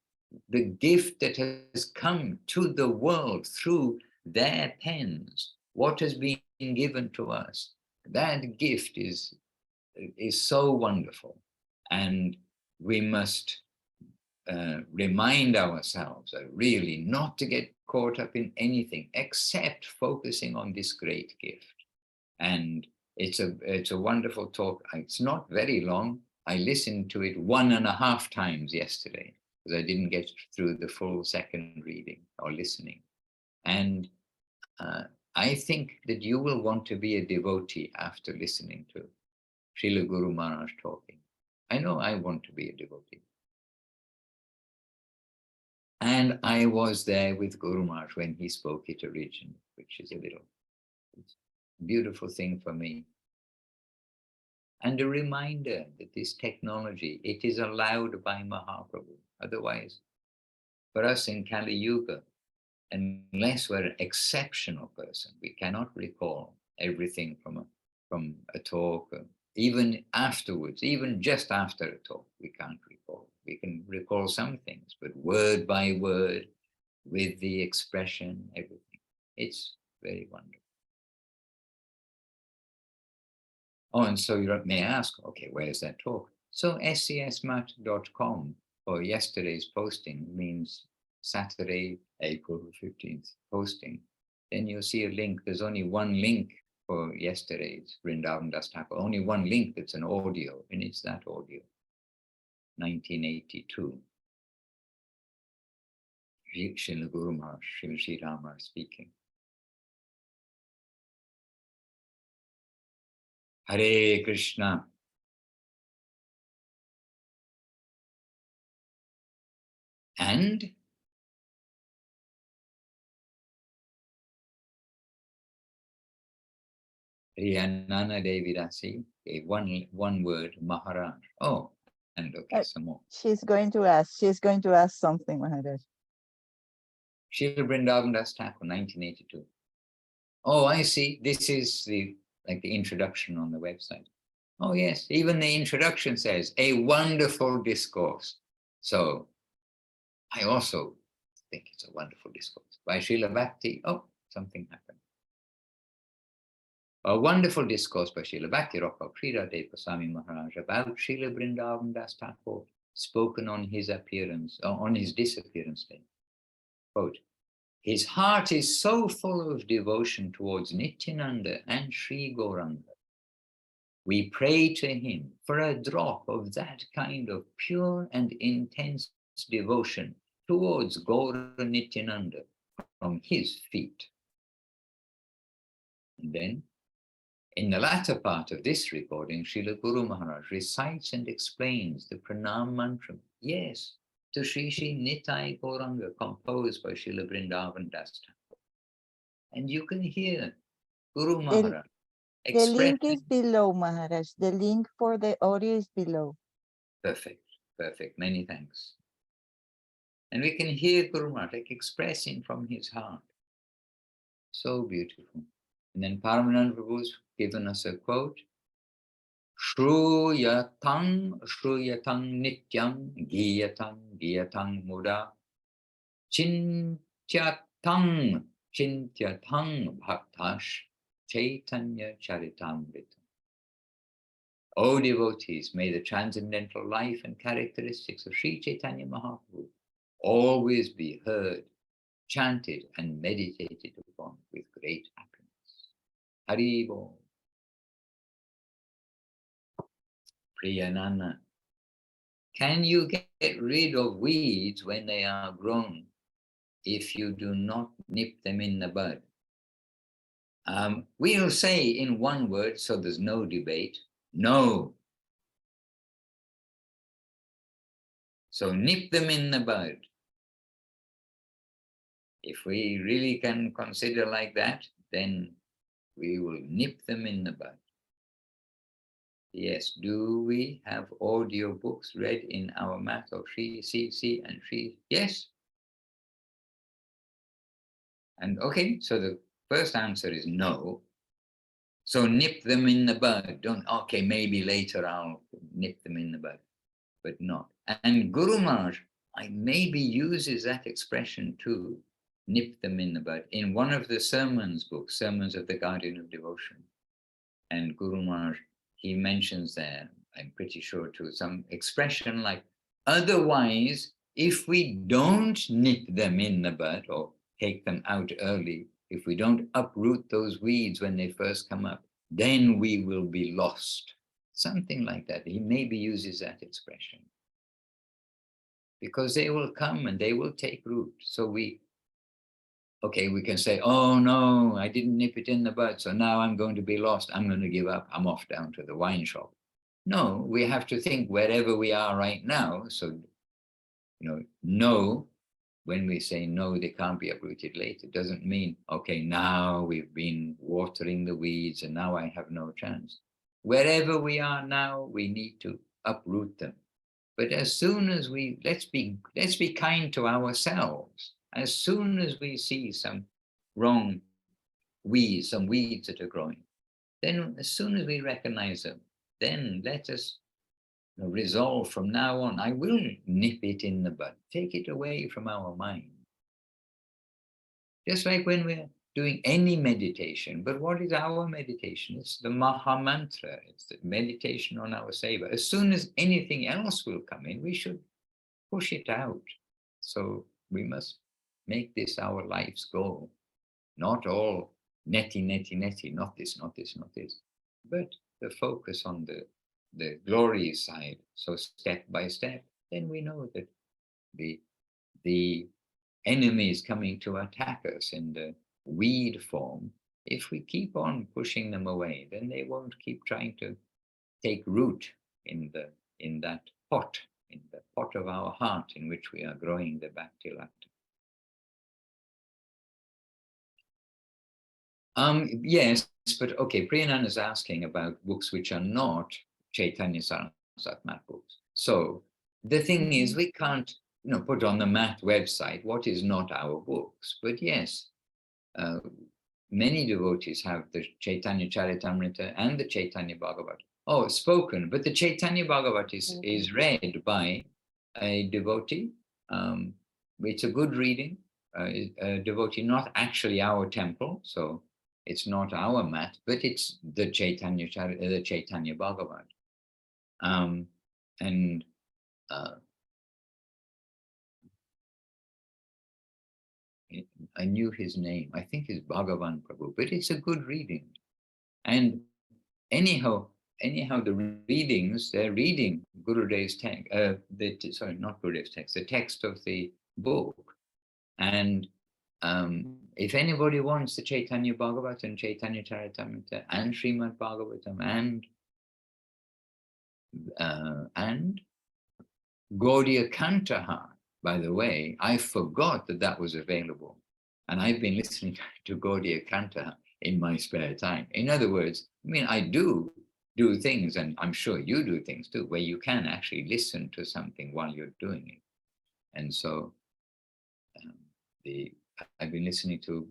the gift that has come to the world through their pens, what has been given to us, that gift is so wonderful. And we must remind ourselves really not to get caught up in anything except focusing on this great gift. And it's a wonderful talk. It's not very long. I listened to it 1.5 times yesterday because I didn't get through the full second reading or listening. And I think that you will want to be a devotee after listening to Srila Guru Maharaj talking. I know I want to be a devotee. And I was there with Guru Maharaj when he spoke it originally, which is a beautiful thing for me. And a reminder that this technology, it is allowed by Mahaprabhu. Otherwise, for us in Kali Yuga, unless we're an exceptional person, we cannot recall everything from a talk, even afterwards, even just after a talk, we can't recall. We can recall some things, but word by word, with the expression, everything. It's very wonderful. Oh, and so you may ask, okay, where's that talk? So scesmat.com for yesterday's posting means Saturday, April 15th posting. Then you'll see a link. There's only one link for yesterday's Vrindavan Das Thakur. Only one link that's an audio, and it's that audio, 1982. Srila Guru Maharaj, Srila Sri Rama speaking. Hare Krishna. And Rihanna Devi Dasi gave one word, Maharaj. Oh, and okay, some more. She's going to ask something, Maharaj. Srila Vrindavan Das Thakur, 1982. Oh, I see. This is the introduction on the website. Oh yes, even the introduction says a wonderful discourse. So I also think it's a wonderful discourse by Srila Bhakti. Oh, something happened. A wonderful discourse by Srila Bhakti Rokha Krida Deva Goswami Maharaj about Srila Vrindavan Das Thakur, spoken on his appearance, on his disappearance day. Quote, his heart is so full of devotion towards Nityananda and Sri Gauranga. We pray to him for a drop of that kind of pure and intense devotion towards Gaura Nityananda from his feet. And then, In the latter part of this recording, Srila Guru Maharaj recites and explains the Pranam Mantram. Yes, to Sri Sri Nitai Gauranga, composed by Srila Vrindavan Das Thakur. And you can hear Guru Maharaj The link expressing. is below, Maharaj. The link for the audio is below. Perfect, perfect. Many thanks. And we can hear Guru Maharaj expressing from his heart. So beautiful. And then Paramananda Prabhu's given us a quote. Shruyatang nityam giyatang muda chintyatang bhaktash chaitanya charitamrita. O devotees, may the transcendental life and characteristics of Sri Chaitanya Mahaprabhu always be heard, chanted and meditated upon with great happiness. Hari Bol. Priyanana, can you get rid of weeds when they are grown if you do not nip them in the bud? We'll say in one word, so there's no debate, no. So nip them in the bud. If we really can consider like that, then we will nip them in the bud. Yes, do we have audio books read in our mat of Sri CC and Sri? Yes. And okay, so the first answer is no. So nip them in the bud. Don't, okay, maybe later I'll nip them in the bud, but not. And Guru Maharaj, I maybe uses that expression too, nip them in the bud, in one of the sermons books, Sermons of the Guardian of Devotion. And Guru Maharaj, he mentions there, I'm pretty sure too, some expression like, otherwise, if we don't nip them in the bud or take them out early, if we don't uproot those weeds when they first come up, then we will be lost. Something like that. He maybe uses that expression. Because they will come and they will take root. So we can say, oh no, I didn't nip it in the bud, so now I'm going to be lost. I'm going to give up. I'm off down to the wine shop. No, we have to think wherever we are right now. So, no, when we say no, they can't be uprooted later, it doesn't mean, okay, now we've been watering the weeds and now I have no chance. Wherever we are now, we need to uproot them. But as soon as let's be kind to ourselves. As soon as we see some wrong weeds, some weeds that are growing, then as soon as we recognize them, then let us resolve from now on, I will nip it in the bud, take it away from our mind. Just like when we're doing any meditation, but what is our meditation? It's the Maha Mantra, it's the meditation on our seva. As soon as anything else will come in, we should push it out. So we must make this our life's goal. Not all netty, not this, but the focus on the glory side. So step by step, then we know that the enemy is coming to attack us in the weed form. If we keep on pushing them away, then they won't keep trying to take root in that pot, in the pot of our heart in which we are growing the Bhakti Lata. Yes, but okay, Priyananda is asking about books which are not Chaitanya Saraswat books. So the thing is, we can't put on the Math website what is not our books. But yes, many devotees have the Chaitanya Charitamrita and the Chaitanya Bhagavat. Oh, spoken, but the Chaitanya Bhagavat is read by a devotee. It's a good reading. A devotee, not actually our temple, so it's not our mat, but it's the Chaitanya Bhagavat. I knew his name. I think it's Bhagavan Prabhu, but it's a good reading. And anyhow, the readings, they're reading Gurudev's text, not Gurudev's text, the text of the book. And if anybody wants the Chaitanya Bhagavatam, Chaitanya Charitamrita, and Srimad Bhagavatam, and Gaudiya Kantaha, by the way, I forgot that that was available. And I've been listening to Gaudiya Kantaha in my spare time. In other words, I mean, I do things, and I'm sure you do things too, where you can actually listen to something while you're doing it. And so I've been listening to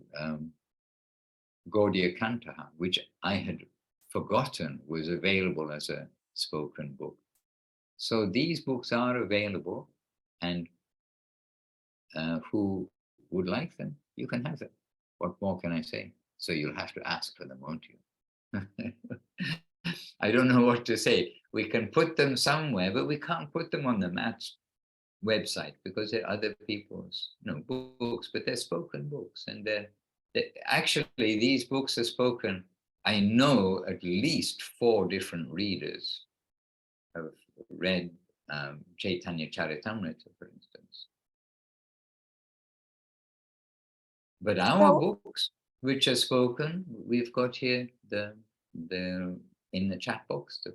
Gaudiya Kantaha, which I had forgotten was available as a spoken book. So these books are available, and who would like them, you can have them. What more can I say? So you'll have to ask for them, won't you? I don't know what to say. We can put them somewhere, but we can't put them on the Matt's website because they're other people's books, but they're spoken books. And actually, these books are spoken. I know at least 4 different readers have read Chaitanya Charitamrita, for instance. But our books, which are spoken, we've got here the in the chat box the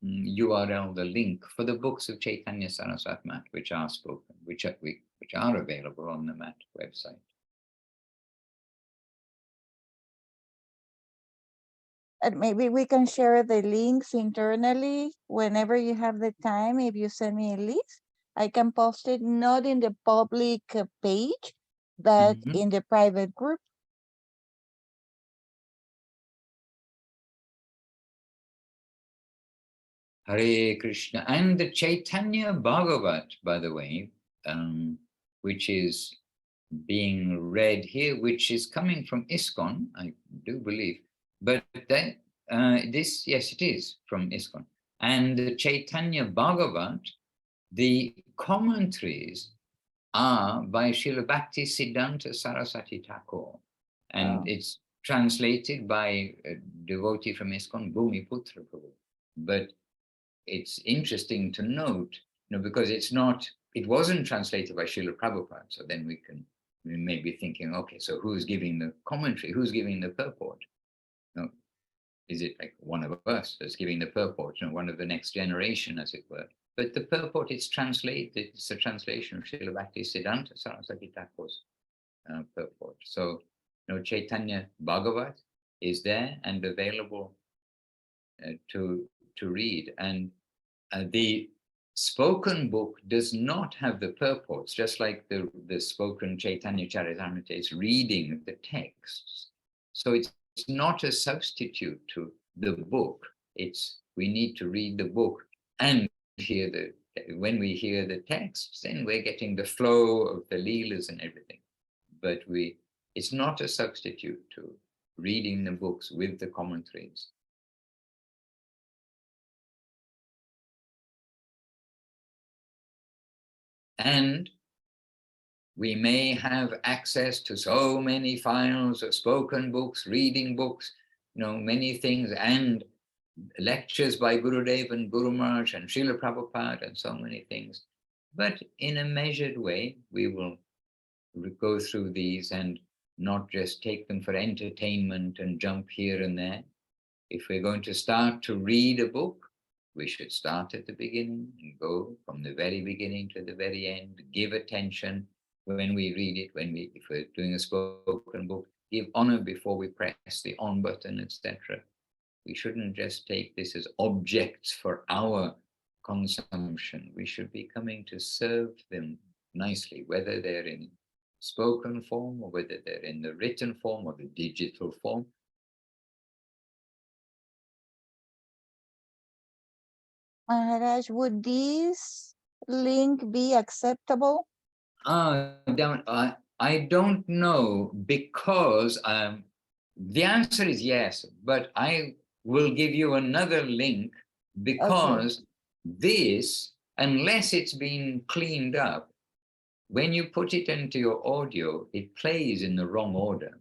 URL, the link for the books of Chaitanya Saraswat Math, which are spoken, which are available on the Math website. And maybe we can share the links internally whenever you have the time. If you send me a list, I can post it not in the public page, but in the private group. Hare Krishna. And the Chaitanya Bhagavat, by the way, which is being read here, which is coming from ISKCON, I do believe. But this, yes, it is from ISKCON. And the Chaitanya Bhagavat, the commentaries are by Srila Bhakti Siddhanta Saraswati Thakur. And it's translated by a devotee from ISKCON, Bhumiputra Prabhu. But it's interesting to note, because it wasn't translated by Srila Prabhupada. So then we may be thinking, okay, so who's giving the commentary? Who's giving the purport? Is it like one of us that's giving the purport, one of the next generation, as it were? But the purport is translated, it's a translation of Srila Bhakti Siddhanta Saraswati Thakur's purport. So, Chaitanya Bhagavat is there and available to read. And the spoken book does not have the purports, just like the spoken Chaitanya Charitamrita is reading the texts. So it's not a substitute to the book. We need to read the book and when we hear the texts, then we're getting the flow of the leelas and everything. But it's not a substitute to reading the books with the commentaries. And we may have access to so many files of spoken books, reading books, many things, and lectures by Gurudev and Guru Maharaj and Srila Prabhupada and so many things. But in a measured way, we will go through these and not just take them for entertainment and jump here and there. If we're going to start to read a book, we should start at the beginning and go from the very beginning to the very end, give attention when we read it, if we're doing a spoken book, give honor before we press the on button, etc. We shouldn't just take this as objects for our consumption. We should be coming to serve them nicely, whether they're in spoken form or whether they're in the written form or the digital form. Maharaj, would this link be acceptable? I don't know, because the answer is yes, but I will give you another link, because this, unless it's been cleaned up, when you put it into your audio, it plays in the wrong order.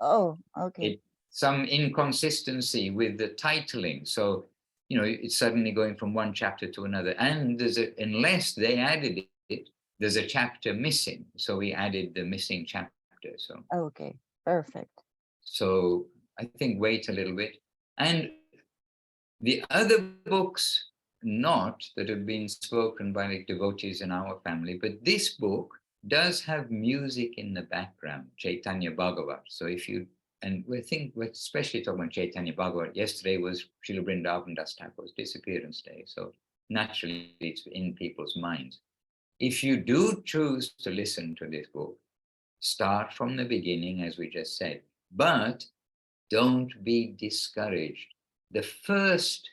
Oh, okay. Some inconsistency with the titling. So, it's suddenly going from one chapter to another. And unless they added it, there's a chapter missing. So we added the missing chapter chapter. So Okay, perfect. so I think wait a little bit. And the other books, not that have been spoken by like devotees in our family, but this book does have music in the background, Chaitanya Bhagavat. So if you, and we're especially talking about Chaitanya Bhagavat. Yesterday was Srila Vrindavan Das Thakur's disappearance day. So naturally it's in people's minds. If you do choose to listen to this book, start from the beginning, as we just said, but don't be discouraged. The first,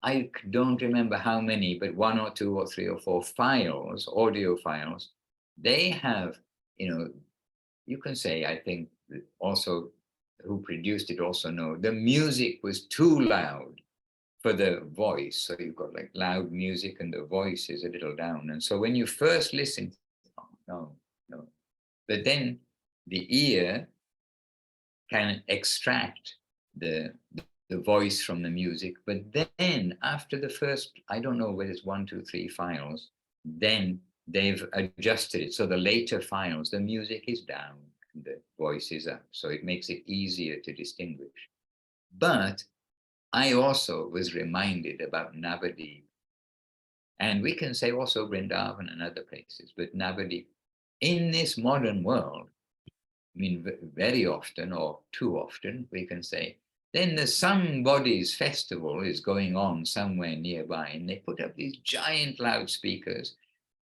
I don't remember how many, but 1 or 2 or 3 or 4 files, audio files, they have, you can say, I think also who produced it also know, the music was too loud for the voice. So you've got like loud music and the voice is a little down. And so when you first listen, oh, no. But then the ear can extract the voice from the music. But then after the first, I don't know whether it's 1, 2, 3 files, then they've adjusted it. So the later files, the music is down and the voice is up. So it makes it easier to distinguish. But I also was reminded about Navadip. And we can say also Vrindavan and other places, but Navadip, in this modern world, I mean, very often or too often, we can say, then the somebody's festival is going on somewhere nearby and they put up these giant loudspeakers,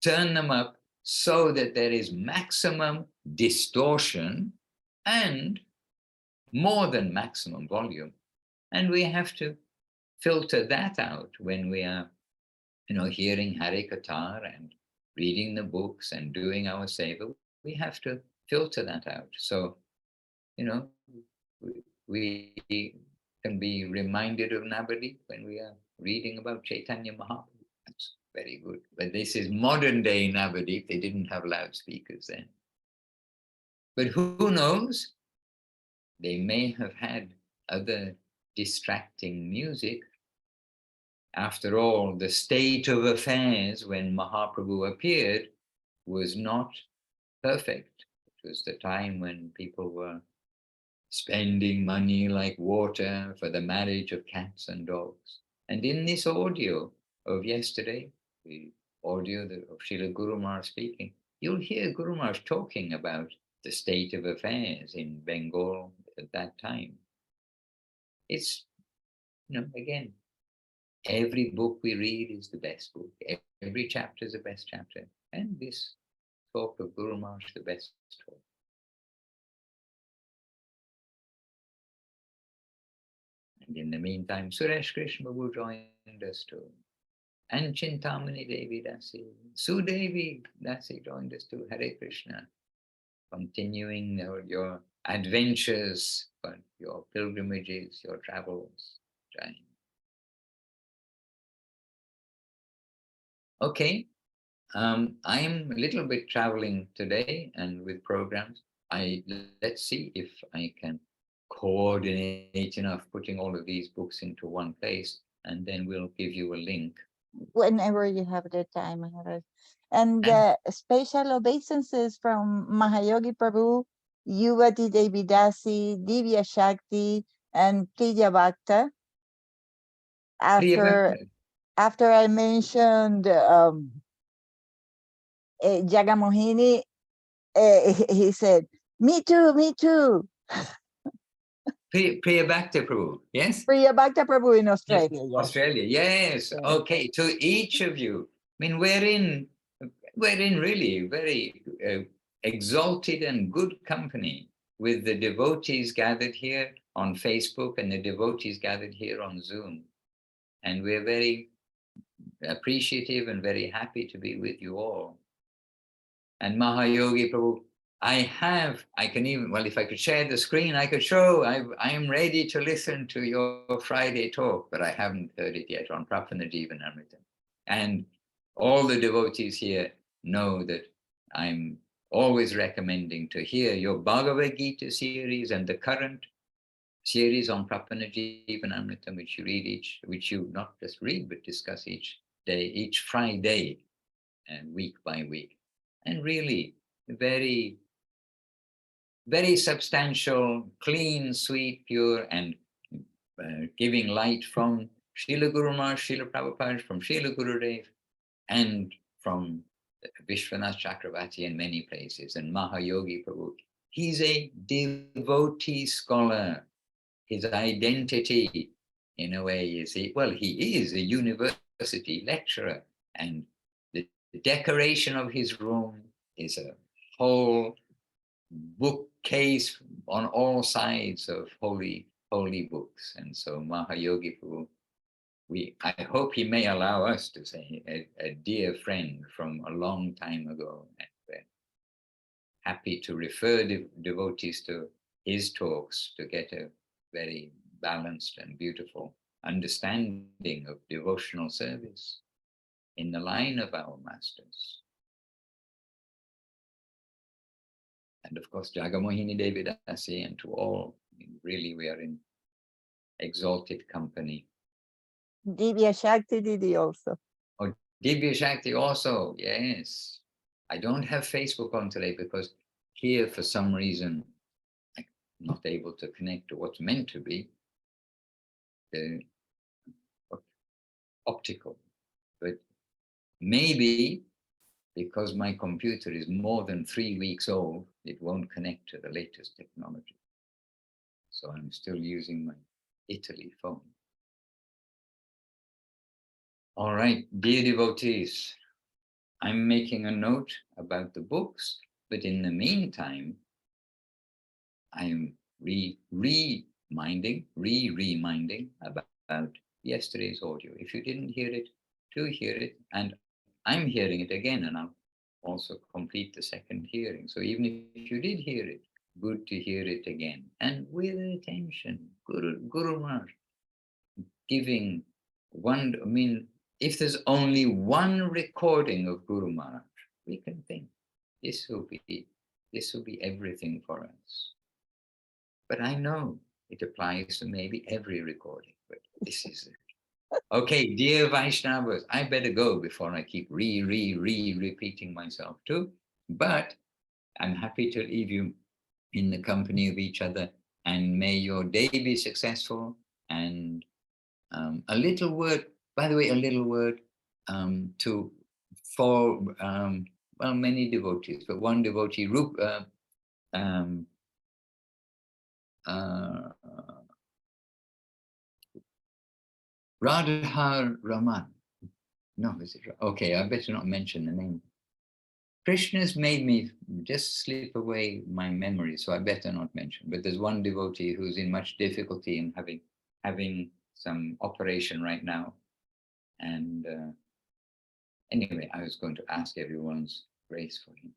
turn them up so that there is maximum distortion and more than maximum volume. And we have to filter that out when we are, hearing Hare Katha and reading the books and doing our seva. We have to filter that out. So, we can be reminded of Navadip when we are reading about Chaitanya Mahaprabhu. That's very good. But this is modern day Navadip. They didn't have loudspeakers then. But who knows? They may have had other distracting music. After all, the state of affairs when Mahaprabhu appeared was not perfect. It was the time when people were spending money like water for the marriage of cats and dogs. And in this audio of yesterday, the audio of Srila Guru Maharaj speaking, you'll hear Guru Maharaj talking about the state of affairs in Bengal at that time. It's, again, every book we read is the best book. Every chapter is the best chapter. And this talk of Guru Maharaj, the best talk. And in the meantime, Suresh Krishna Babu joined us too. And Chintamani Devi Dasi, Sudevi Dasi joined us too. Hare Krishna. Continuing your adventures, your pilgrimages, your travels. Okay, I'm a little bit traveling today and with programs. Let's see if I can coordinate enough putting all of these books into one place, and then we'll give you a link. Whenever you have the time, Maharaj. And special obeisances from Mahayogi Prabhu, Yuvati Devi Dasi, Divya Shakti, and Priya Bhakta. After I mentioned Jagamohini, he said, me too. Priya Bhakta Prabhu, yes? Priya Bhakta Prabhu in Australia. Yes. Australia, yes. Yeah. Okay, to each of you. I mean, we're in really very exalted and good company with the devotees gathered here on Facebook and the devotees gathered here on Zoom. And we're very appreciative and very happy to be with you all. And Mahayogi Prabhu, I can even, well, if I could share the screen, I could show, I am ready to listen to your Friday talk, but I haven't heard it yet on Prapanajivanamrita. And all the devotees here know that I'm always recommending to hear your Bhagavad Gita series and the current series on Prapanajivanamrita, which you not just read, but discuss each day, each Friday and week by week. And really very very substantial, clean, sweet, pure, and giving light from Srila Guru Maharaj, Srila Prabhupada, from Srila Gurudev, and from Vishwanath Chakravarti in many places, and Mahayogi Prabhu. He's a devotee scholar. His identity, in a way, is he is a university lecturer, and the decoration of his room is a whole bookcase on all sides of holy books. And so Mahayogi Prabhu, I hope he may allow us to say a dear friend from a long time ago, and we're happy to refer devotees to his talks to get a very balanced and beautiful understanding of devotional service in the line of our masters. And of course, Jagamohini Devi Dasi, and to all, really we are in exalted company. Divya Shakti Didi also. Oh, Divya Shakti also, yes. I don't have Facebook on today because here, for some reason, I'm not able to connect to what's meant to be the optical. But maybe because my computer is more than 3 weeks old, it won't connect to the latest technology. So I'm still using my Italy phone. All right, dear devotees, I'm making a note about the books, but in the meantime, I'm reminding about yesterday's audio. If you didn't hear it, do hear it. And I'm hearing it again, and I'll also complete the second hearing. So even if you did hear it, good to hear it again. And with attention, Guru Maharaj giving one, I mean, if there's only one recording of Guru Maharaj, we can think this will be everything for us. But I know it applies to maybe every recording, but this is it. Okay, dear Vaishnavas, I better go before I keep repeating myself too. But I'm happy to leave you in the company of each other, and may your day be successful. And a little word, by the way, for many devotees, but one devotee, Radha Raman. No, is it? Okay, I better not mention the name. Krishna's made me just slip away my memory, so I better not mention. But there's one devotee who's in much difficulty in having some operation right now. And anyway, I was going to ask everyone's grace for him.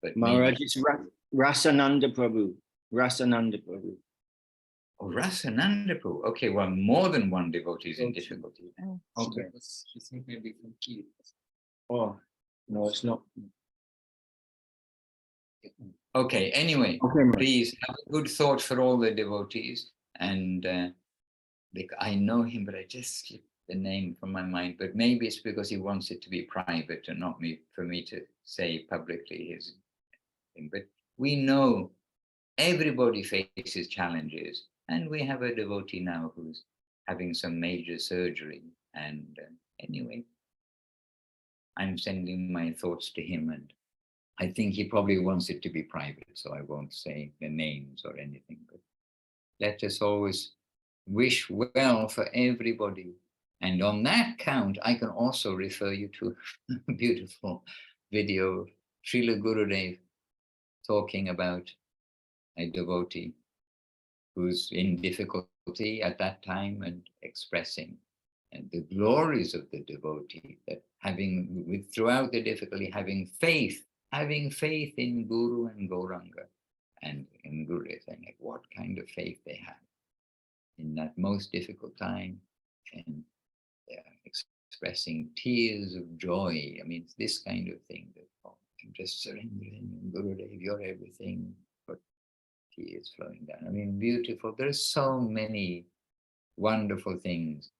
But Maharaj, it's Rasananda Prabhu. Rasananda Prabhu. Oh, Rasananda Prabhu. Okay, well, more than one devotee is in difficulty. Okay. She's maybe from Kiev. Oh, no, it's not. Okay, anyway, Okay, please have a good thought for all the devotees. And I know him, but I just slipped the name from my mind. But maybe it's because he wants it to be private and not for me to say publicly his thing. But we know everybody faces challenges. And we have a devotee now who's having some major surgery. And anyway, I'm sending my thoughts to him, and I think he probably wants it to be private, so I won't say the names or anything. But let us always wish well for everybody. And on that count, I can also refer you to a beautiful video of Srila Gurudev talking about a devotee who's in difficulty at that time and expressing the glories of the devotee, that throughout the difficulty, having faith in Guru and Gauranga, and in Guru saying like what kind of faith they had in that most difficult time, and expressing tears of joy. I mean, it's this kind of thing that I'm just surrendering, Gurudev, you're everything, but tears flowing down. I mean, beautiful. There's so many wonderful things.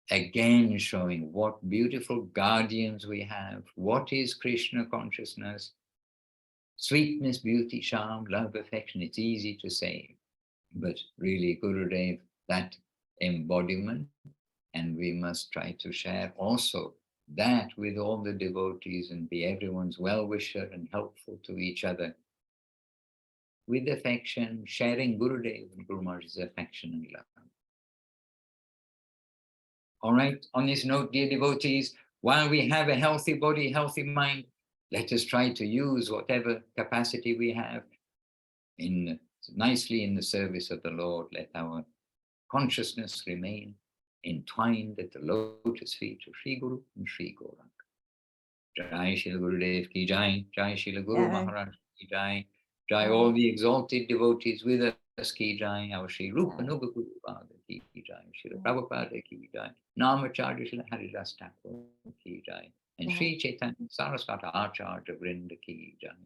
Again, showing what beautiful guardians we have. What is Krishna consciousness? Sweetness, beauty, charm, love, affection, it's easy to say, but really Gurudev, that embodiment, and we must try to share also that with all the devotees and be everyone's well-wisher and helpful to each other. With affection, sharing Gurudev and Guru Maharaj's affection and love. All right, on this note, dear devotees, while we have a healthy body, healthy mind, let us try to use whatever capacity we have nicely in the service of the Lord. Let our consciousness remain entwined at the lotus feet of Sri Guru and Sri Gauranga. Jai Shri Gurudev ki Jai, Jai Shri Guru Maharaj ki Jai, Jai all the exalted devotees with us ki Jai, our Sri Rupa Nuga Guru Pada ki Jai, Shri Prabhupada ki Jai, Namacharya Shri Haridas Thakur ki Jai, and Sri Chaitanya Saraswati Acharya Vrinda ki Jai.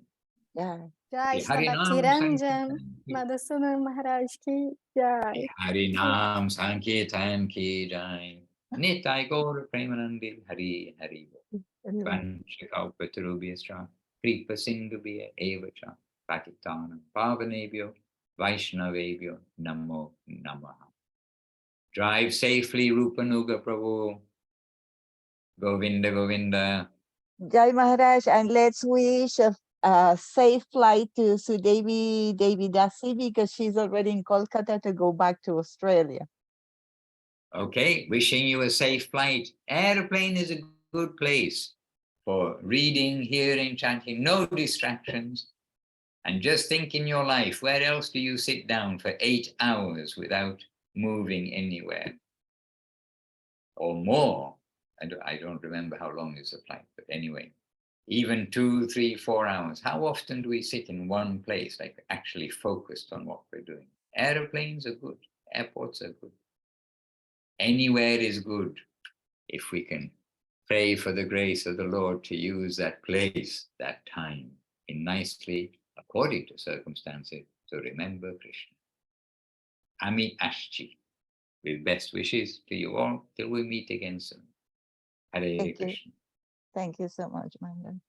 Jai Shri Harinam Bhaktiranjan Madhusudan Maharaj ki Jai. Harinam Sankirtan ki Jai. Nitai Gaur Premanandi Hari Hari. Vanshikaupatrubyascha Kripa Sindhubhya Evacha Patitanam Pavanebhyo Vaishnavebhyo Namo Namaha. Drive safely, Rupanuga Prabhu. Govinda Govinda. Jai Maharaj, and let's wish a safe flight to Sudevi Devi Dasi, because she's already in Kolkata to go back to Australia. Okay, wishing you a safe flight. Airplane is a good place for reading, hearing, chanting, no distractions. And just think in your life, where else do you sit down for 8 hours without moving anywhere? Or more. I don't remember how long is the flight, but anyway, even 2, 3, 4 hours. How often do we sit in one place, like actually focused on what we're doing? Airplanes are good. Airports are good. Anywhere is good if we can pray for the grace of the Lord to use that place, that time, in nicely, according to circumstances, to remember Krishna. Ami Ashchi, with best wishes to you all, till we meet again soon. Hare Krishna. Thank you so much, Mandan.